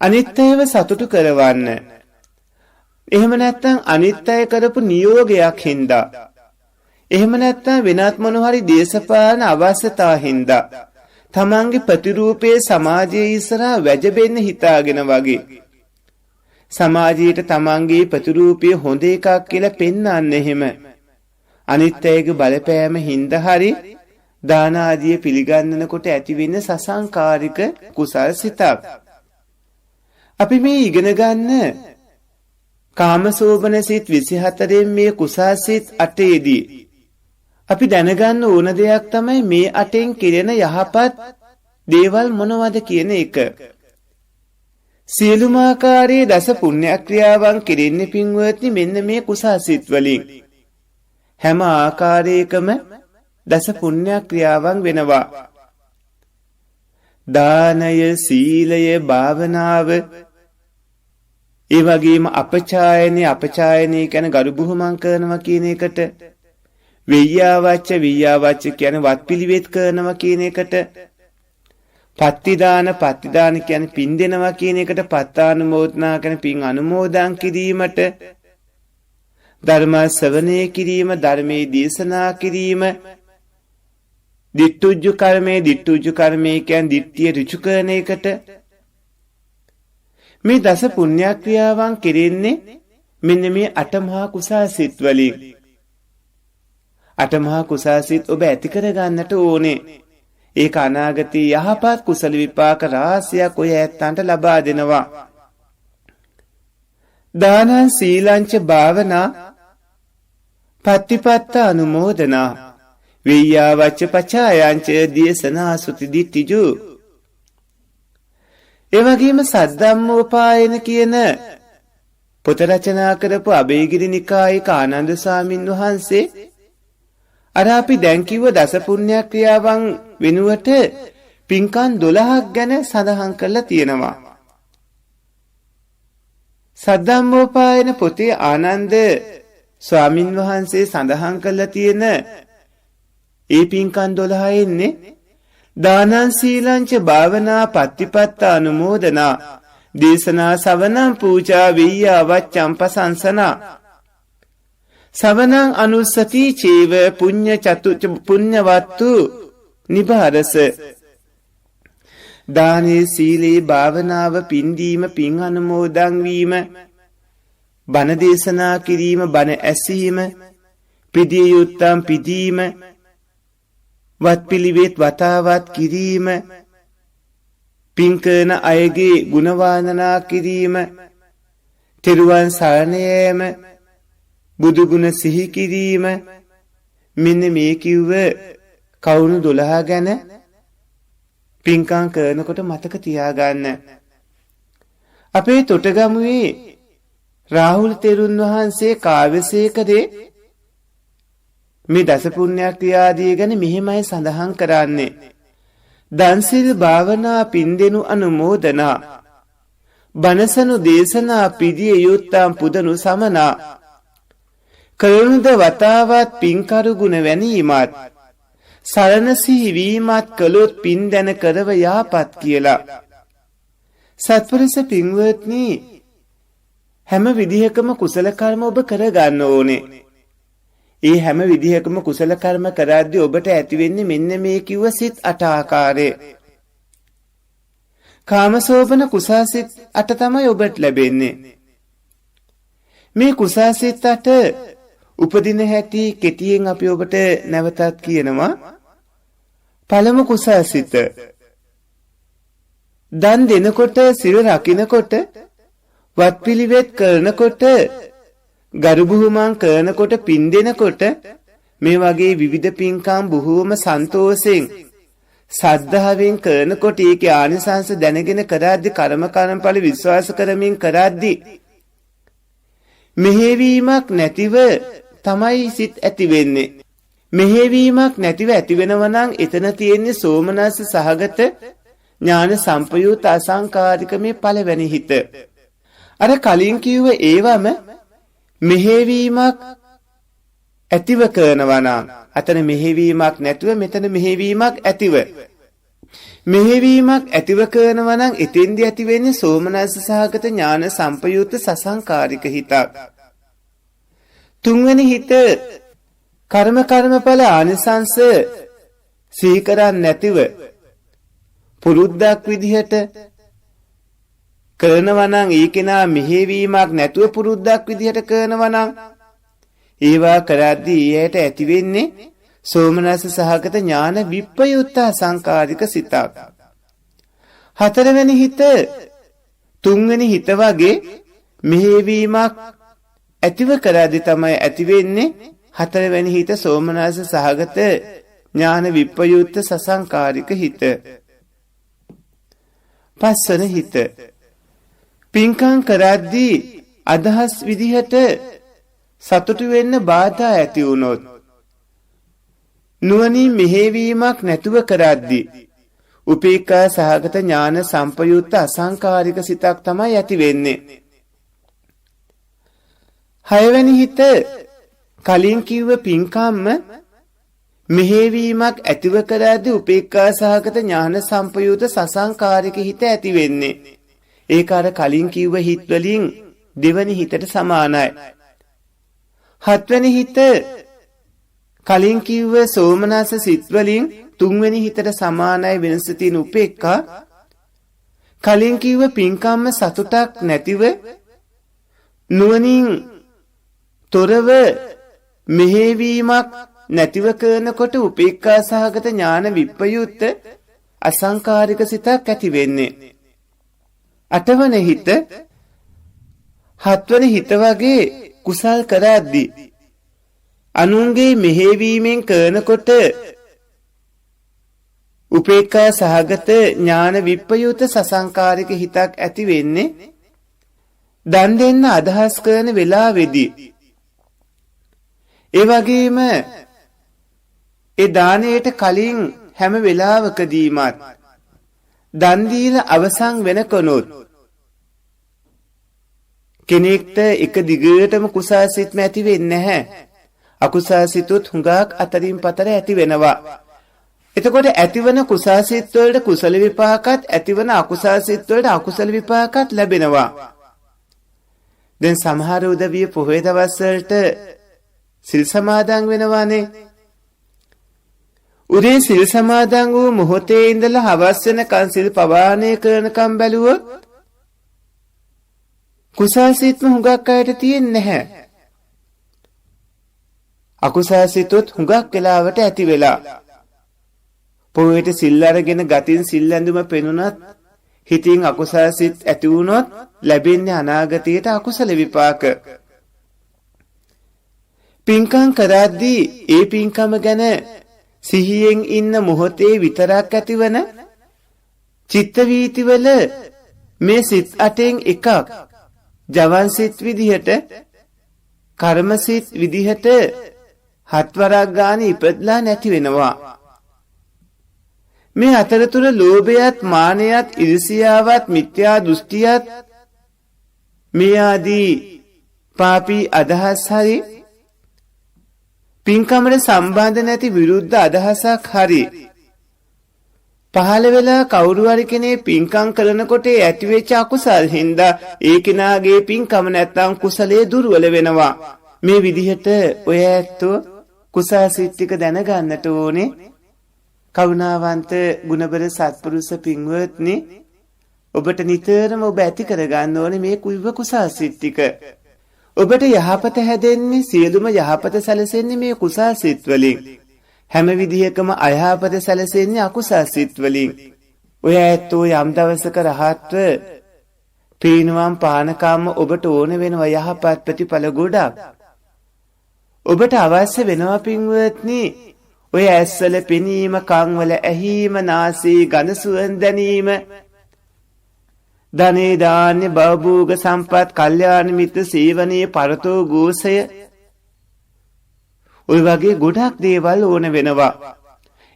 අනිත් අයව සතුටු කරවන්න. එහෙම නැත්නම් අනිත් අය කරපු නියෝගයක් හින්දා. එහෙම නැත්නම් වෙනත් මොන හරි දේශපාලන අවශ්‍යතා හින්දා තමන්ගේ ප්‍රතිරූපයේ සමාජයේ ඉස්සරහා වැජබෙන්න හිතාගෙන වගේ සමාජයට තමන්ගේ ප්‍රතිරූපය හොඳ එකක් කියලා පෙන්වන්න එහෙම අනිත් අයගේ බලපෑම හින්දා හරි දාන ආදිය පිළිගන්නනකොට ඇති වෙන සසංකාරික කුසල් සිතක්. අපි මේ ඉගෙන ගන්න කාමසෝබන සිත් 24න් මේ කුසල් සිත් 8ේදී අපි දැනගන්න ඕන දෙයක් තමයි මේ 8න් කෙරෙන යහපත් දේවල් මොනවද කියන එක. සියලුම ආකාරයේ දස පුණ්‍ය ක්‍රියාවන් කෙරෙන්නේ පින්වත්නි මෙන්න මේ කුසල් සිත් වලින්. හැම ආකාරයකම දස පුණ්‍ය ක්‍රියාවන් වෙනවා. දානය, සීලය, භාවනාව, ඒ වගේම අපචායනය කියන ගරු බුහුමන් කරනවා කියන එකට, විయ్యాවච්ච කියන වත් පිළිවෙත් කරනවා කියන එකට, පත්තිදාන කියන්නේ පින් දෙනවා කියන එකට, පත්තානුමෝදනා කියන පින් අනුමෝදන් කිරීමට, ධර්ම ශ්‍රවණය කිරීම, ධර්මයේ දේශනා කිරීම, දිට්ඨුජ්ජු කර්මයේ කියන්නේ දිට්ඨිය ඍජු කරන එකට. මේ දස පුණ්‍ය ක්‍රියාවන් කෙරෙන්නේ මෙන්න මේ අටමහා කුසල් සිත් වලින්. අටමහා කුසල් සිත් ඔබ ඇති කර ගන්නට ඕනේ. ඒක අනාගතයේ යහපත් කුසල විපාක රාශියක් ඔය ඇත්තන්ට ලබා දෙනවා. දානං සීලංච භාවනා පත්තිපත්ත අනුමෝදනා විయ్యాවච්ච පචායංච දේශනා සුති දිට්ඨිජු. ඒ වගේම සද්ධම්මෝපායන කියන පොත රචනා කරපු අබේගිරි නිකායක ආනන්ද ස්වාමින් වහන්සේ අර අපි දැන් කිව්ව දස පුණ්‍ය ක්‍රියාවන් වෙනුවට පින්කම් 12ක් ගැන සඳහන් කරලා තියෙනවා. සද්ධම්මෝපායන පොතේ ආනන්ද ස්වාමින් වහන්සේ සඳහන් කරලා තියෙන ඒ පින්කම් 12 ඉන්නේ දානං සීලංච භාවනා පත්තිපත්ත අනුමෝදනා දේශනා සවනං පූජා විయ్యాවච්චං පසංසනා සවනං අනුස්සති චේව පුඤ්ඤවත්තු නිබාරස. දානේ, සීලේ, භාවනාව, පින්දීම, පින් අනුමෝදන් වීම, බණ දේශනා කිරීම, බණ ඇසීම, පිදිය යුත්තම් පිදීම, වත් පිළිවෙත් වතාවත් කිරීම, පින් කරන අයගේ ගුණ වාදනා කිරීම, තෙරුවන් සරණ යාම, බුදු ගුණ සිහි කිරීම, මෙන්න මේ කිව්ව කවුණු 12 ගැන පින්කම් කරනකොට මතක තියාගන්න. අපේ තොටගමුවේ රාහුල තෙරුන් වහන්සේ කාව්‍යසේකරේ මේ දස පුණ්‍ය ක්‍රියාදී ගැන මෙහිමයි සඳහන් කරන්නේ. දන්සිල් භාවනා පින්දෙනු අනුමෝදනා බනසනු දේශනා පිදිය යුත්තම් පුදනු සමනා කරුණුද වතාවත් පින්කරු ගුණ වැනීමත් සරණ සිහිවීමත් කළොත් පින් දැන කරව යාපත් කියලා. සත්පුරුෂ පින්වත්නි, හැම විදිහකම කුසල කර්ම ඔබ කරගන්න ඕනේ. ඒ හැම විදිහකම කුසල කර්ම කරද්දී ඔබට ඇති වෙන්නේ මෙන්න මේ කිව්ව සිත් 8 ආකාරය. කාමසෝබන කුසාසිත 8 තමයි ඔබට ලැබෙන්නේ. මේ කුසාසිත 8 උපදින හැටි කෙටියෙන් අපි ඔබට නැවතත් කියනවා. පළමු කුසාසිත දන් දෙනකොට, සිල් රකින්නකොට, වත්පිළිවෙත් කරනකොට, ගරු බුහුමන් කරනකොට, පින් දෙනකොට මේ වගේ විවිධ පින්කම් බොහෝම සන්තෝෂෙන් සද්ධාවෙන් කරනකොට ඒකේ ආනිසංස දැනගෙන කරද්දී, කර්ම කර්මඵල විශ්වාස කරමින් කරද්දී මෙහෙවීමක් නැතිව තමයි සිත් ඇති වෙන්නේ. මෙහෙවීමක් නැතිව ඇති වෙනවා නම් එතන තියෙන්නේ සෝමනස්ස සහගත ඥාන සම්පයුත් අසංකාරික මේ පළවෙනි හිත. අර කලින් කිව්ව ඒවම මෙහෙවීමක් ඇතිව කරනවා නම් අතන මෙහෙවීමක් නැතුව මෙතන මෙහෙවීමක් ඇතිව. මෙහෙවීමක් ඇතිව කරනවා නම් එතෙන්දී ඇති වෙන්නේ සෝමනස්ස සහගත ඥාන සම්පයුත් සසංකාරික හිතක්. තුන්වෙනි හිත කර්මඵල ආනිසංස සීකරන්නේ නැතිව පුරුද්දක් විදිහට කරනවා නම් ඒකේනා මෙහෙවීමක් නැතුව පුරුද්දක් විදිහට කරනවා නම් ඒවා කරද්දී ඊයට ඇති වෙන්නේ සෝමනස්ස සහගත ඥාන විප්පයුත්ත සංකාරික සිතක්. හතරවෙනි හිත තුන්වෙනි හිත වගේ මෙහෙවීමක් ඇතිව කරද්දී තමයි ඇති වෙන්නේ හතරවෙනි හිත සෝමනස්ස සහගත ඥාන විප්පයුත්ත සසංකාරික හිත. පස්වන හිත පින්කම් කරද්දී අදහස් විදිහට සතුටු වෙන්න බාධා ඇති වුණොත්, නුවණින් මෙහෙවීමක් නැතුව කරද්දී උපේක්ඛා සහගත ඥාන සම්පයුත්ත අසංකාරික සිතක් තමයි ඇති වෙන්නේ. හයවෙනි හිත කලින් කිව්ව පින්කම්ම මෙහෙවීමක් ඇතිව කරද්දී උපේක්ඛා සහගත ඥාන සම්පයුත්ත සසංකාරික හිත ඇති වෙන්නේ. ඒක අර කලින් කිව්ව හිත් වලින් දෙවනි හිතට සමානයි. හත්වෙනි හිත කලින් කිව්ව සෝමනස්ස සිත් වලින් තුන්වෙනි හිතට සමානයි. වෙනස තියෙන උපේක්ඛා. කලින් කිව්ව පින්කම්ම සතුටක් නැතිව නුවණින් තොරව මෙහෙවීමක් නැතිව කරනකොට උපේක්ඛා සහගත ඥාන විප්පයුත්ත අසංකාරික සිතක් ඇති වෙන්නේ. අටවන හිත හත්වන හිත වගේ කුසල් කරද්දී අනුන්ගේ මෙහෙවීමෙන් කරනකොට උපේක්ඛා සහගත ඥාන විප්පයුත සසංකාරික හිතක් ඇති වෙන්නේ දන් දෙන්න අදහස් කරන වෙලාවේදී. ඒ වගේම ඒ දාණයට කලින් හැම වෙලාවකදීමත් දන් දීලා අවසන් වෙනකොනොත් කෙනෙක්ට එක දිගටම කුසල් සිත්ම ඇති වෙන්නේ නැහැ. අකුසල් සිතුත් හුඟක් අතරින් පතර ඇති වෙනවා. එතකොට ඇතිවන කුසල් සිත් වලට කුසල විපාකත්, ඇතිවන අකුසල් සිත් වලට අකුසල විපාකත් ලැබෙනවා. දැන් සමහර උදවිය පොහොය දවස් වලට සිල් සමාදන් වෙනවානේ. උදේ සිල් සමාදන් වූ මොහොතේ ඉඳලා හවස් වෙනකන් සිල් පවාණය කරනකම් බැලුවොත් කුසල් සිත්ම හුඟක් අයට තියෙන්නේ නැහැ. අකුසල් සිතුත් හුඟක් වෙලාවට ඇති වෙලා. පොහොයට සිල් අරගෙන ගතින් සිල් ඇඳුම පෙනුනත් හිතින් අකුසල් සිත් ඇති වුණොත් ලැබෙන්නේ අනාගතයට අකුසල විපාක. පින්කම් කරද්දී ඒ පින්කම ගැන සිහියෙන් ඉන්න මොහොතේ විතරක් ඇතිවන චිත්ත වීතිවල මේ සිත් අටෙන් එකක් ජවන් සිත් විදිහට, කර්ම සිත් විදිහට හත්වරක් ගාන ඉපදලා නැති වෙනවා. මේ අතරතුර ලෝභයත්, මානයත්, ඉරිසියාවත්, මිත්‍යා දෘෂ්ටියත් මේ ආදී පාපී අදහස් හරි පින්කමට සම්බන්ධ නැති විරුද්ධ අදහසක් හරි පහළ වෙලා කවුරු හරි කෙනෙක් පින්කම් කරනකොට ඇතිවෙච්ච අකුසල් හින්දා ඒ කෙනාගේ පින්කම නැත්තම් කුසලයේ දුර්වල වෙනවා. මේ විදිහට ඔය ඇත්තෝ කුසල් සිත් ටික දැනගන්නට ඕනේ. කරුණාවන්ත ගුණබර සත්පුරුෂ පින්වත්නි, ඔබට නිතරම ඔබ ඇති කරගන්න ඕනේ මේ කුයිව කුසල් සිත් ටික. ඔබට යහපත හැදෙන්නේ, සියලුම යහපත සැලසෙන්නේ මේ කුසල් සිත් වලින්. හැම විදිහකම අයහපත සැලසෙන්නේ අකුසල් සිත් වලින්. ඔය ඇත්තෝ යම් දවසක රහත්ව පීනුවම් පානකම්ම ඔබට ඕන වෙනවා යහපත් ප්‍රතිඵල ගොඩක්. ඔබට අවශ්‍ය වෙනවා පින්වත්නි ඔය ඇස්වල පෙනීම, කන්වල ඇහිීම, නාසයේ ගඳ සුවඳ දැනීම, ධනේ දාන්‍ය භවභෝග සම්පත්, කල්යාණ මිත්‍ර සේවනයේ පරතෝ ගෝසය, ඔය වගේ ගොඩක් දේවල් ඕන වෙනවා.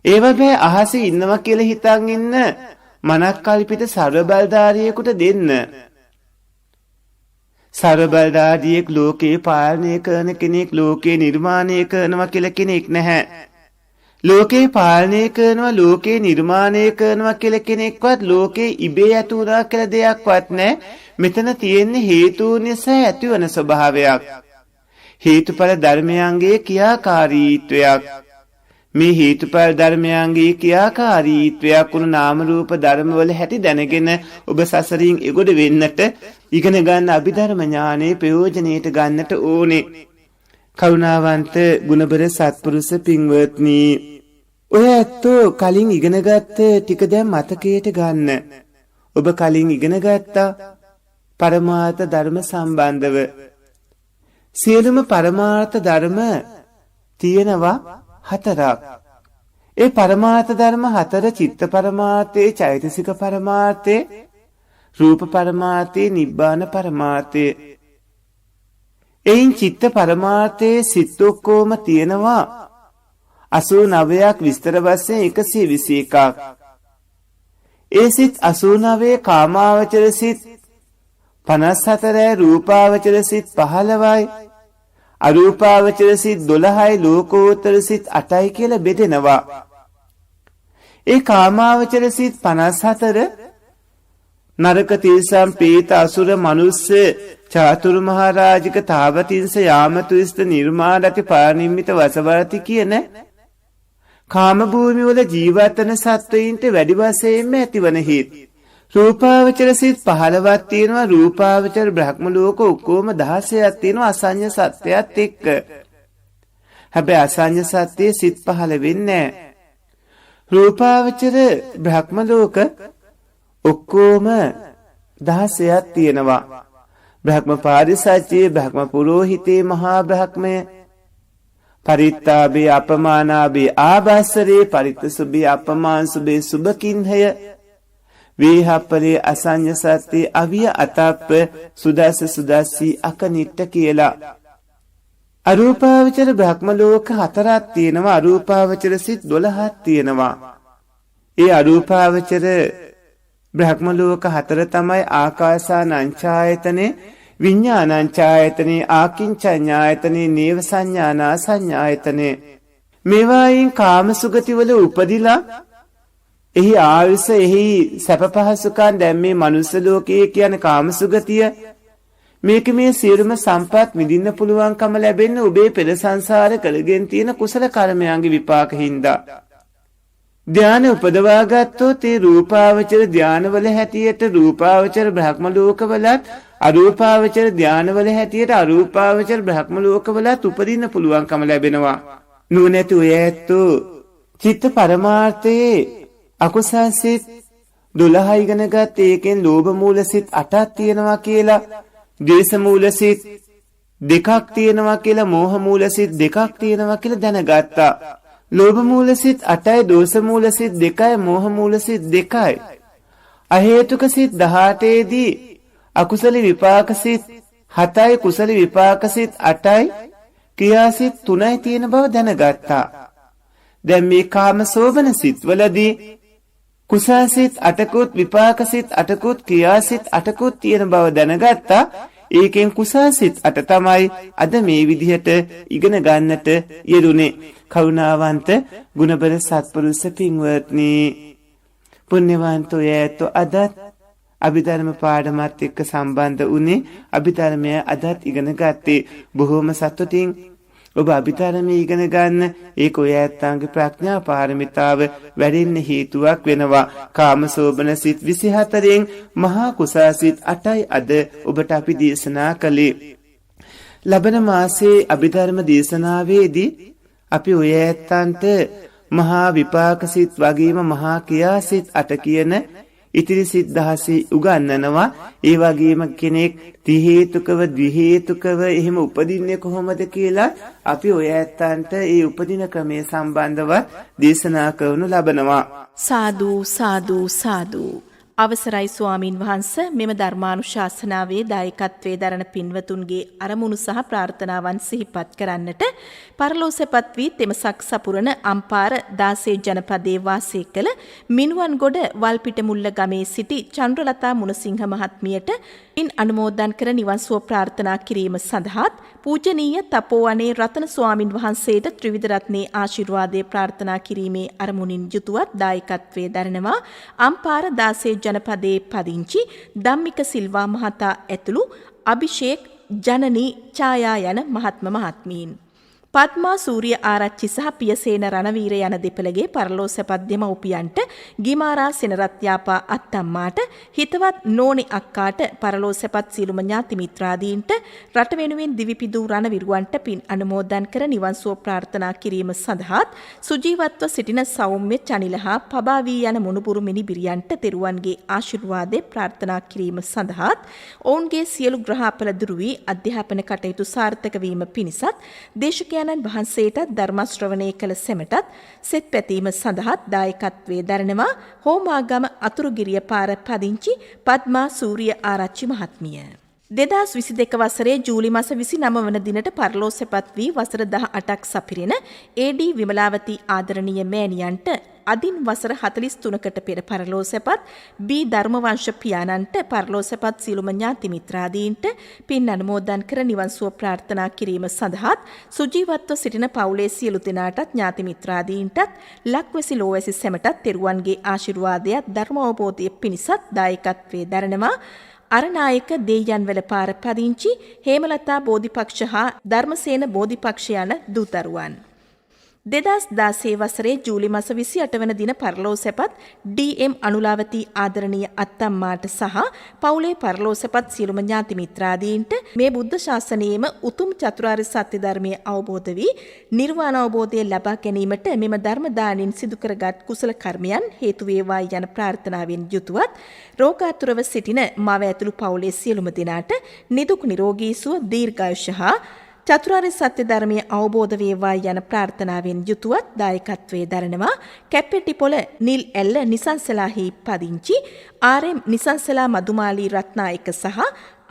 ඒව බෑ අහසේ ඉන්නවා කියලා හිතන් ඉන්න මනක් කල්පිත සර්වබලධාරියෙකුට දෙන්න. සර්වබලධාරියෙක් ලෝකේ පාලනය කරන කෙනෙක්, ලෝකේ නිර්මාණය කරනවා කියලා කෙනෙක් නැහැ. ලෝකේ පාලනය කරනවා, ලෝකේ නිර්මාණය කරනවා කියලා කෙනෙක්වත් ලෝකේ ඉබේ ඇති වුණා කියලා දෙයක්වත් නැහැ. මෙතන තියෙන්නේ හේතුන් නිසා ඇතිවන ස්වභාවයක්. හේතුඵල ධර්මයන්ගේ ක්‍රියාකාරීත්වයක්. මේ හේතුඵල ධර්මයන්ගේ ක්‍රියාකාරීත්වයක් වුණු නාම රූප ධර්ම වල හැටි දැනගෙන ඔබ සසරින් එගොඩ වෙන්නට ඉගෙන ගන්න අභිධර්ම ඥානෙ ප්‍රයෝජනෙට ගන්නට ඕනේ. කරුණාවන්ත ගුණබර සත්පුරුෂ පින්වත්නි, ඔය ඇත්තෝ කලින් ඉගෙනගත්ත ටික දැන් මතකයට ගන්න. ඔබ කලින් ඉගෙන ගත්තා පරමාර්ථ ධර්ම සම්බන්ධව. සියලුම පරමාර්ථ ධර්ම තියෙනවා 4ක්. ඒ පරමාර්ථ ධර්ම 4 චිත්ත පරමාර්ථේ, චෛතසික පරමාර්ථේ, රූප පරමාර්ථේ, නිබ්බාන පරමාර්ථේ. එයින් චිත්ත පරමාර්ථයේ සිත් ඔක්කොම තියෙනවා 89ක්, විස්තර වශයෙන් 121ක්. ඒ සිත් 89 කාමාවචර සිත් 54යි, රූපාවචර සිත් 15යි, අරූපාවචර සිත් 12යි, ලෝකෝත්තර සිත් 8යි කියලා බෙදෙනවා. ඒ කාමාවචර සිත් 54 නරක, තිරිසන්, ප්‍රේත, අසුර, මනුස්ස, චාතුරු මහරජික, තාවතිංස, යාමතුස්ත, නිර්මාණති, පාරනිම්මිත, වසවර්ති කියන කාම භූමිය වල ජීවත් වන සත්වයින්ට වැඩි වශයෙන්ම ඇතිවන හිත්. රූපාවචර සිත් 15ක් තියෙනවා. රූපාවචර බ්‍රහ්ම ලෝක ඔක්කොම 16ක් තියෙනවා අසඤ්ඤ සත්‍යයත් එක්ක. හැබැයි අසඤ්ඤ සත්‍යයේ සිත් 15 වෙන්නේ නැහැ. රූපාවචර බ්‍රහ්ම ලෝක ඔක්කොම 16ක් තියෙනවා. බ්‍රහ්ම පාරිසජ්ජේ, බ්‍රහ්ම පුරෝහිතේ, මහා බ්‍රහ්මය, පරිත්තාබේ, අපමානාබේ, ආභාසරේ, පරිත්තසුබේ, අපමාන්සුබේ, සුබකින්හය, වේහප්පරේ, අසඤ්ඤ සත්‍යේ, අවිය අතප්ප, සුදස්ස සුදස්සී, අකනිට්ට කියලා. අරූපාවචර බ්‍රහ්ම ලෝක 4ක් තියෙනවා. අරූපාවචර සිත් 12ක් තියෙනවා. ඒ අරූපාවචර බ්‍රහ්ම ලෝක 4 තමයි ආකාසානංචායතනේ, විඤ්ඤාණංචායතනේ, ආකින්චඤ්ඤායතනේ, නේව සංඥානා සංඥායතනේ. මේවායින් කාම සුගති වල උපදිලා එහි ආයුෂ, එහි සැප පහසුකම්, දැන් මේ මනුස්ස ලෝකයේ කියන කාම සුගතිය, මේක මේ සියලුම සම්පත් විඳින්න පුළුවන්කම ලැබෙන්නේ ඔබේ පෙර සංසාර කරගෙන තියෙන කුසල කර්මයන්ගේ විපාක හින්දා. ධානය උපදවා ගත්තොත් ඒ රූපාවචර ධානවල හැටියට රූපාවචර බ්‍රහ්ම ලෝකවලත්, අරූපාවචර ධානවල හැටියට අරූපාවචර බ්‍රහ්ම ලෝකවලත් උපදින්න පුළුවන්කම ලැබෙනවා. නුවණැති ඔය ඇත්තෝ චිත්ත පරමාර්ථයේ අකුසල් සිත් 12 ඉගෙන ගත්ත. ඒකෙන් ලෝභ මූල සිත් 8ක් තියෙනවා කියලා, ද්වේෂ මූල සිත් 2ක් තියෙනවා කියලා, මෝහ මූල සිත් 2ක් තියෙනවා කියලා දැනගත්තා. ලෝභ මූල සිත් 8යි, දෝෂ මූල සිත් 2යි, මෝහ මූල සිත් 2යි. අහේතුක සිත් 18ේදී අකුසල විපාක සිත් 7යි, කුසල විපාක සිත් 8යි, ක්‍රියා සිත් 3යි තියෙන බව දැනගත්තා. දැන් මේ කාම සෝබන සිත් වලදී කුසල සිත් 8කුත්, විපාක සිත් 8කුත්, ක්‍රියා සිත් 8කුත් තියෙන බව දැනගත්තා. ඒකෙන් කුසාසිත අට තමයි අද මේ විදිහට ඉගෙන ගන්නට යෙදුනේ. කරුණාවන්ත ගුණබර සත්පුරුෂ පින්වත්නි, පුණ්‍යවන්ත ඔයයන්ට අදත් අභිධර්ම පාඩමත් එක්ක සම්බන්ධ වුණේ, අභිධර්මය අදත් ඉගෙන ගත්තේ. බොහෝම සතුටින් ඔබ අභිධර්මයේ ඉගෙන ගන්න ඒක ඔය ඇත්තන්ගේ ප්‍රඥා පාරමිතාව වැඩෙන්න හේතුවක් වෙනවා. කාමසෝබන සිත් 24න් මහා කුසල සිත් 8යි අද ඔබට අපි දේශනා කළේ. ලබන මාසයේ අභිධර්ම දේශනාවේදී අපි ඔය ඇත්තන්ට මහා විපාක සිත් වගේම මහා ක්‍රියා සිත් 8 කියන ඉතිරි සිත් 16 උගන්වනවා. ඒ වගේම කෙනෙක් ත්‍රි හේතුකව ද්වි හේතුකව එහෙම උපදින්නේ කොහොමද කියලා අපි ඔය ඇත්තන්ට ඒ උපදින ක්‍රමයේ සම්බන්ධව දේශනා කරනු ලබනවා. සාදු සාදු සාදු. අවසරයි ස්වාමින් වහන්ස, මෙම ධර්මානුශාසනාවේ දායකත්වයේ දරන පින්වතුන්ගේ අරමුණු සහ ප්‍රාර්ථනාවන් සිහිපත් කරන්නට පරලෝසපත් වී තෙමසක් සපුරන අම්පාර 16 ජනපදයේ වාසය කළ මිනුවන්ගොඩ වල්පිටමුල්ල ගමේ සිටි චන්ද්‍රලතා මුණසිංහ මහත්මියට ඉන් අනුමෝදන් කර නිවන් සුව ප්‍රාර්ථනා කිරීම සඳහාත් පූජනීය තපෝවනේ රතන ස්වාමින් වහන්සේට ත්‍රිවිධ රත්නයේ ආශිර්වාදයේ ප්‍රාර්ථනා කිරීමේ අරමුණින් යුතුවත් දායකත්වයේ දරනවා අම්පාර 16 ජනපදයේ පදිංචි ධම්මික සිල්වා මහතා ඇතුළු අභිෂේක් ජනනී ඡායා යන මහත්ම මහත්මීන්. පද්මා සූරිය ආරච්චි සහ පියසේන රණවීර යන දෙපළගේ පරලෝසපත් දෙමව්පියන්ට ගිමාරා සෙනරත්යාපා අත්තම්මාට හිතවත් නෝනි අක්කාට පරලෝසපත් සියලුම ඥාති මිත්‍රාදීන්ට රට වෙනුවෙන් දිවිපිදූ රණවිරුවන්ට පින් අනුමෝදන් කර නිවන් සුව ප්‍රාර්ථනා කිරීම සඳහාත් සුජීවත්ව සිටින සෞම්‍ය චනිල හා පබා වී යන මුණුබුරු මිනිබිරියන්ට තෙරුවන්ගේ ආශිර්වාදයේ ප්‍රාර්ථනා කිරීම සඳහාත් ඔවුන්ගේ සියලු ග්‍රහපල දුරු වී අධ්‍යාපන කටයුතු සාර්ථක වීම පිණිසත් දේශක වහන්සේට ධර්ම ශ්‍රවණය කළ සෙමටත් සෙත් පැතීම සඳහාත් දායකත්වයේ දරනවා හෝමාගම අතුරුගිරිය පාර පදිංචි පද්මා සූරිය ආරච්චි මහත්මිය. 2022 වසරේ ජූලි මාස 29 වන දිනට පරලෝසපත් වී වසර 18ක් සපිරෙන ඒ.ඩී. විමලාවතී ආදරණීය මෑණියන්ට අදින් වසර 43කට පෙර පරලෝසපත් බී ධර්මවංශ පියාණන්ට පරලෝසපත් සියලුම ඥාති මිත්‍රාදීන්ට පින් අනුමෝදන් කර නිවන් සුව ප්‍රාර්ථනා කිරීම සඳහාත් සුජීවත්ව සිටින පවුලේ සියලු දෙනාටත් ඥාති මිත්‍රාදීන්ටත් ලක්වැසි ලෝවැසි සැමටත් තෙරුවන්ගේ ආශිර්වාදයත් ධර්ම අවබෝධය පිණිසත් දායකත්වයේ දරනවා අරනායක දේයන්වල පාර පදිංචි හේමලතා බෝධිපක්ෂ හා ධර්මසේන බෝධිපක්ෂ යන දූතරුවන්. 2016 වසරේ ජූලි මාස 28 වන දින පරලෝසපත් ඩී.එම්. අනුලාවතී ආදරණීය අත්තම්මාට සහ පවුලේ පරලෝසපත් සියලුම ඥාති මිත්‍රාදීන්ට මේ බුද්ධ ශාසනයේම උතුම් චතුරාර්ය සත්‍ය ධර්මය අවබෝධ වී නිර්වාණ අවබෝධය ලබා ගැනීමට මෙම ධර්ම දානින් සිදු කරගත් කුසල කර්මයන් හේතු වේවා යන ප්‍රාර්ථනාවෙන් යුතුවත් රෝගාතුරව සිටින මව ඇතුළු පවුලේ සියලුම දෙනාට නිදුක් නිරෝගී සුව දීර්ඝායුෂ හා චතුරාර්ය සත්‍ය ධර්මයේ අවබෝධ වේවා යන ප්‍රාර්ථනාවෙන් යුතුවත් දායකත්වයේ දරනවා කැප්පෙටිපොළ නිල් ඇල්ල නිසංසලාහි පදිංචි ආර්.එම්. නිසංසලා මදුමාලී රත්නායක සහ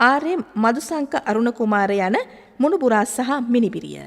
ආර්.එම්. මදුසංක අරුණ කුමාර යන මුණුබුරා සහ මිනිබිරිය.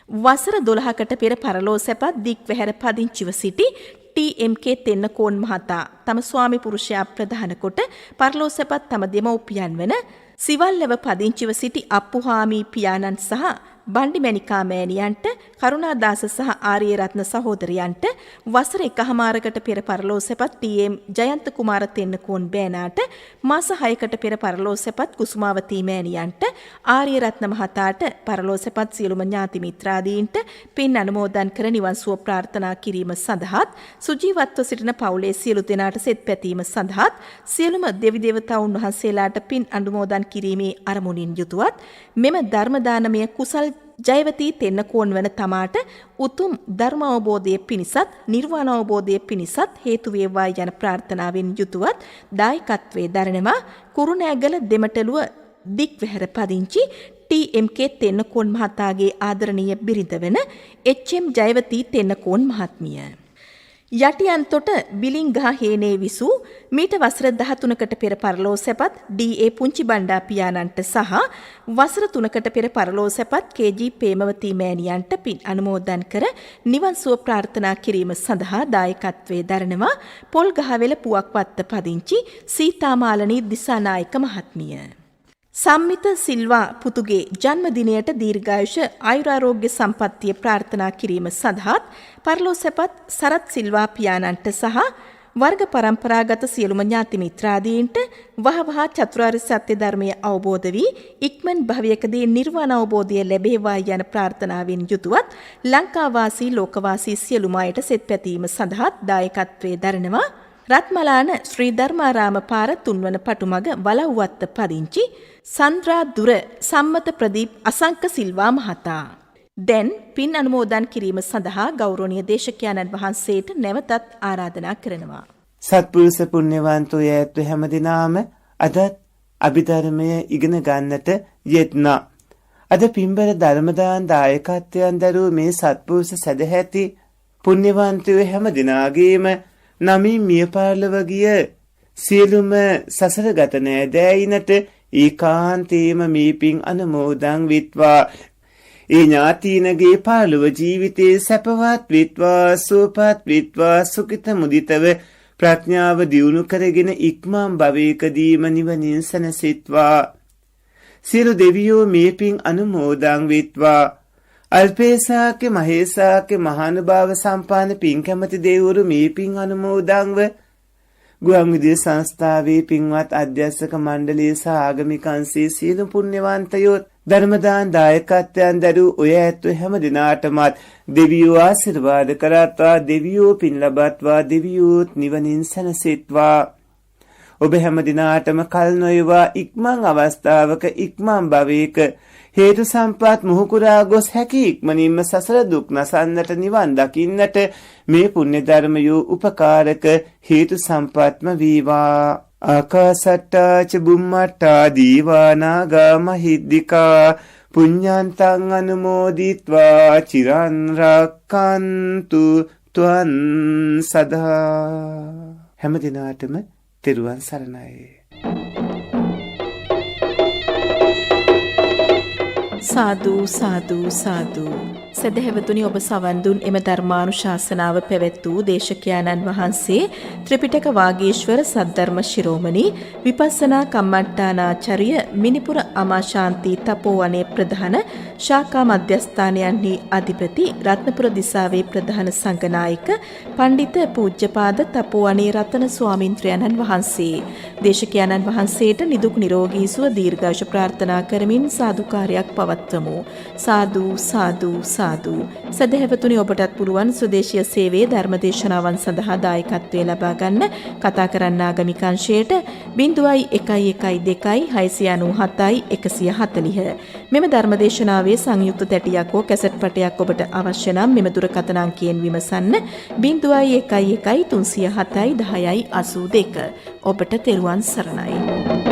වසර 12කට පෙර පරලෝසපත් දික්වැහැර පදිංචිව සිටි ටී.එම්.කේ තෙන්නකෝන් මහතා තම ස්වාමි පුරුෂයා ප්‍රධාන කොට පරලෝසපත් තම දෙමව්පියන් වන සිවල්ලව පදිංචිව සිටි අප්පුහාමී පියාණන් සහ බණ්ඩි මැණිකා මෑණියන්ට කරුණාදාස සහ ආර්යරත්න සහෝදරයන්ට වසර 1මාරකට පෙර පරලෝසපත් ටී.එම්. ජයන්ත කුමාර තෙන්නකෝන් බෑනාට මාස 6කට පෙර පරලෝසපත් කුසුමාවතී මෑණියන්ට ආර්යරත්න මහතාට පරලෝසපත් සියලුම ඥාති මිත්‍රාදීන්ට පින් අනුමෝදන් කර නිවන් සුව ප්‍රාර්ථනා කිරීම සඳහාත් සුජීවත්ව සිටින පවුලේ සියලු දෙනාට සෙත් පැතීම සඳහාත් සියලුම දෙවි දේවතාවුන් වහන්සේලාට පින් අනුමෝදන් කිරීමේ අරමුණින් යුතුවත් මෙම ධර්ම දානමය කුසල් ජයවතී තෙන්නකෝන් වන තමාට උතුම් ධර්ම අවබෝධය පිණිසත් නිර්වාණ අවබෝධය පිණිසත් හේතු වේවා යන ප්‍රාර්ථනාවෙන් යුතුවත් දායකත්වයේ දරනවා කුරුණෑගල දෙමටළුව දික්වැහැර පදිංචි ටී.එම්.කේ තෙන්නකෝන් මහතාගේ ආදරණීය බිරිඳ වන එච්.එම්. ජයවතී තෙන්නකෝන් මහත්මිය. යටියන්තොට බිලිංගහ හේනේ විසූ මීට වසර 13කට පෙර පරලෝසපත් ඩී.ඒ. පුංචි බණ්ඩා පියාණන්ට සහ වසර 3කට පෙර පරලෝසපත් කේ.ජී. පේමවතී මෑණියන්ට පින් අනුමෝදන් කර නිවන් සුව ප්‍රාර්ථනා කිරීම සඳහා දායකත්වයේ දරනවා පොල්ගහවෙල පුවක්වත්ත පදිංචි සීතාමාලනී දිසානායක මහත්මිය. සම්මිත සිල්වා පුතුගේ ජන්මදිනයට දීර්ඝායුෂ ආයුරාරෝග්‍ය සම්පන්නිය ප්‍රාර්ථනා කිරීම සඳහාත් පරලෝසැපත් සරත් සිල්වා පියාණන්ට සහ වර්ග පරම්පරාගත සියලුම ඥාති මිත්‍රාදීන්ට වහවහ චතුරාර්ය සත්‍ය ධර්මය අවබෝධ වී ඉක්මන් භවයකදී නිර්වාණ අවබෝධය ලැබේවා යන ප්‍රාර්ථනාවෙන් යුතුවත් ලංකාවාසී ලෝකවාසී සියලුම අයට සෙත් පැතීම සඳහාත් දායකත්වයේ දරනවා රත්මලාන ශ්‍රී ධර්මාරාම පාර 3 වන පටුමග වලව්වත්ත පදිංචි සන්ද්‍රා දුර සම්මත ප්‍රදීප් අසංක සිල්වා මහතා. දැන් පින් අනුමෝදන් කිරීම සඳහා ගෞරවනීය දේශකයන්න් වහන්සේට නැවතත් ආරාධනා කරනවා. සත්පුරුෂ පුණ්‍යවන්තෝ යැත්තු හැමදිනාම අදත් අභිධර්මය ඉගෙන ගන්නට යෙත්නා. අද පින්බර ධර්මදාන දායකත්වයන් දරූ මේ සත්පුරුෂ සදැහැති පුණ්‍යවන්තයෝ හැමදිනාගේම නමින් මිය පාරලව ගිය සියලුම සසර ගත නෑදෑයිනට ඒකාන්තේම මේ පින් අනුමෝදන් විත්වා. ඒ ඥාතීනගේ පාළුව ජීවිතේ සැපවත් විත්වා සුවපත් විත්වා සුඛිත මුදිතව ප්‍රඥාව දියුණු කරගෙන ඉක්මන් භවයකදීම නිවනින් සැනසෙත්වා. සියලු දෙවියෝ මේ පින් අනුමෝදන් විත්වා. අල්පේසාක්‍ය මහේසාක්‍ය මහානුභාව සම්පාන පින් කැමති දෙවිවරු මේ පින් අනුමෝදන්ව ගුවන් විදුලි සංස්ථාවේ පින්වත් අධ්‍යක්ෂක මණ්ඩලයේ සහ ආගමික අංශයේ සියලු පුණ්‍යවන්තයෝ ධර්මදාන දායකත්වයන් දරූ ඔය ඇත්තු හැම දිනාටමත් දෙවියෝ ආශිර්වාද කරත්වා දෙවියෝ පින් ලබත්වා දෙවියෝ නිවනින් සැනසෙත්වා. ඔබ හැම දිනාටම කල් නොයවා ඉක්මන් අවස්ථාවක ඉක්මන් භවයක හේතු සම්පත් මුහුකුරා ගොස් හැකි ඉක්මනින්ම සසර දුක් නසන්නට නිවන් දකින්නට මේ පුණ්‍ය ධර්මයෝ උපකාරක හේතු සම්පත්ම වේවා. ආකාසට්ටා ච බුම්මට්ටා දීවා නාග මහිද්దికා පුඤ්ඤන්තං අනුමෝදිත්වා චිරන් රක්칸තු ත්වං සදා. හැම දිනාටම තෙරුවන් සරණයි. සාදු සාදු සාදු. සදහැවතුනි ඔබ සවන් දුන් එම ධර්මානුශාසනාව පැවැත් වූ දේශකයාණන් වහන්සේ ත්‍රිපිටක වාගීශ්වර සද්ධර්ම ශිරෝමණී විපස්සනා කම්මට්ටානාචාර්ය මිනිපුර අමාශාන්ති තපෝවනයේ ප්‍රධාන ශාඛා මධ්‍යස්ථානයන්හි අධිපති රත්නපුර දිසාවේ ප්‍රධාන සංඝනායක පණ්ඩිත පූජ්‍යපාද තපෝවනයේ රතන ස්වාමින්ත්‍රයන්න් වහන්සේ දේශකයාණන් වහන්සේට නිදුක් නිරෝගී සුව දීර්ඝායුෂ ප්‍රාර්ථනා කරමින් සාදුකාරයක් පවත්වමු. සාදු සාදු සාදු. සදහැවතුනි ඔබටත් පුළුවන් ස්වදේශීය සේවයේ ධර්මදේශනාවන් සඳහා දායකත්වයේ ලබා ගන්න කතා කරන්න ආගමික අංශයට 0112697140. මෙම ධර්මදේශනාවේ සංයුක්ත තැටියක් හෝ කැසට් පටයක් ඔබට අවශ්‍ය නම් මෙම දුරකථන අංකයෙන් විමසන්න 0113071082. ඔබට තෙරුවන් සරණයි.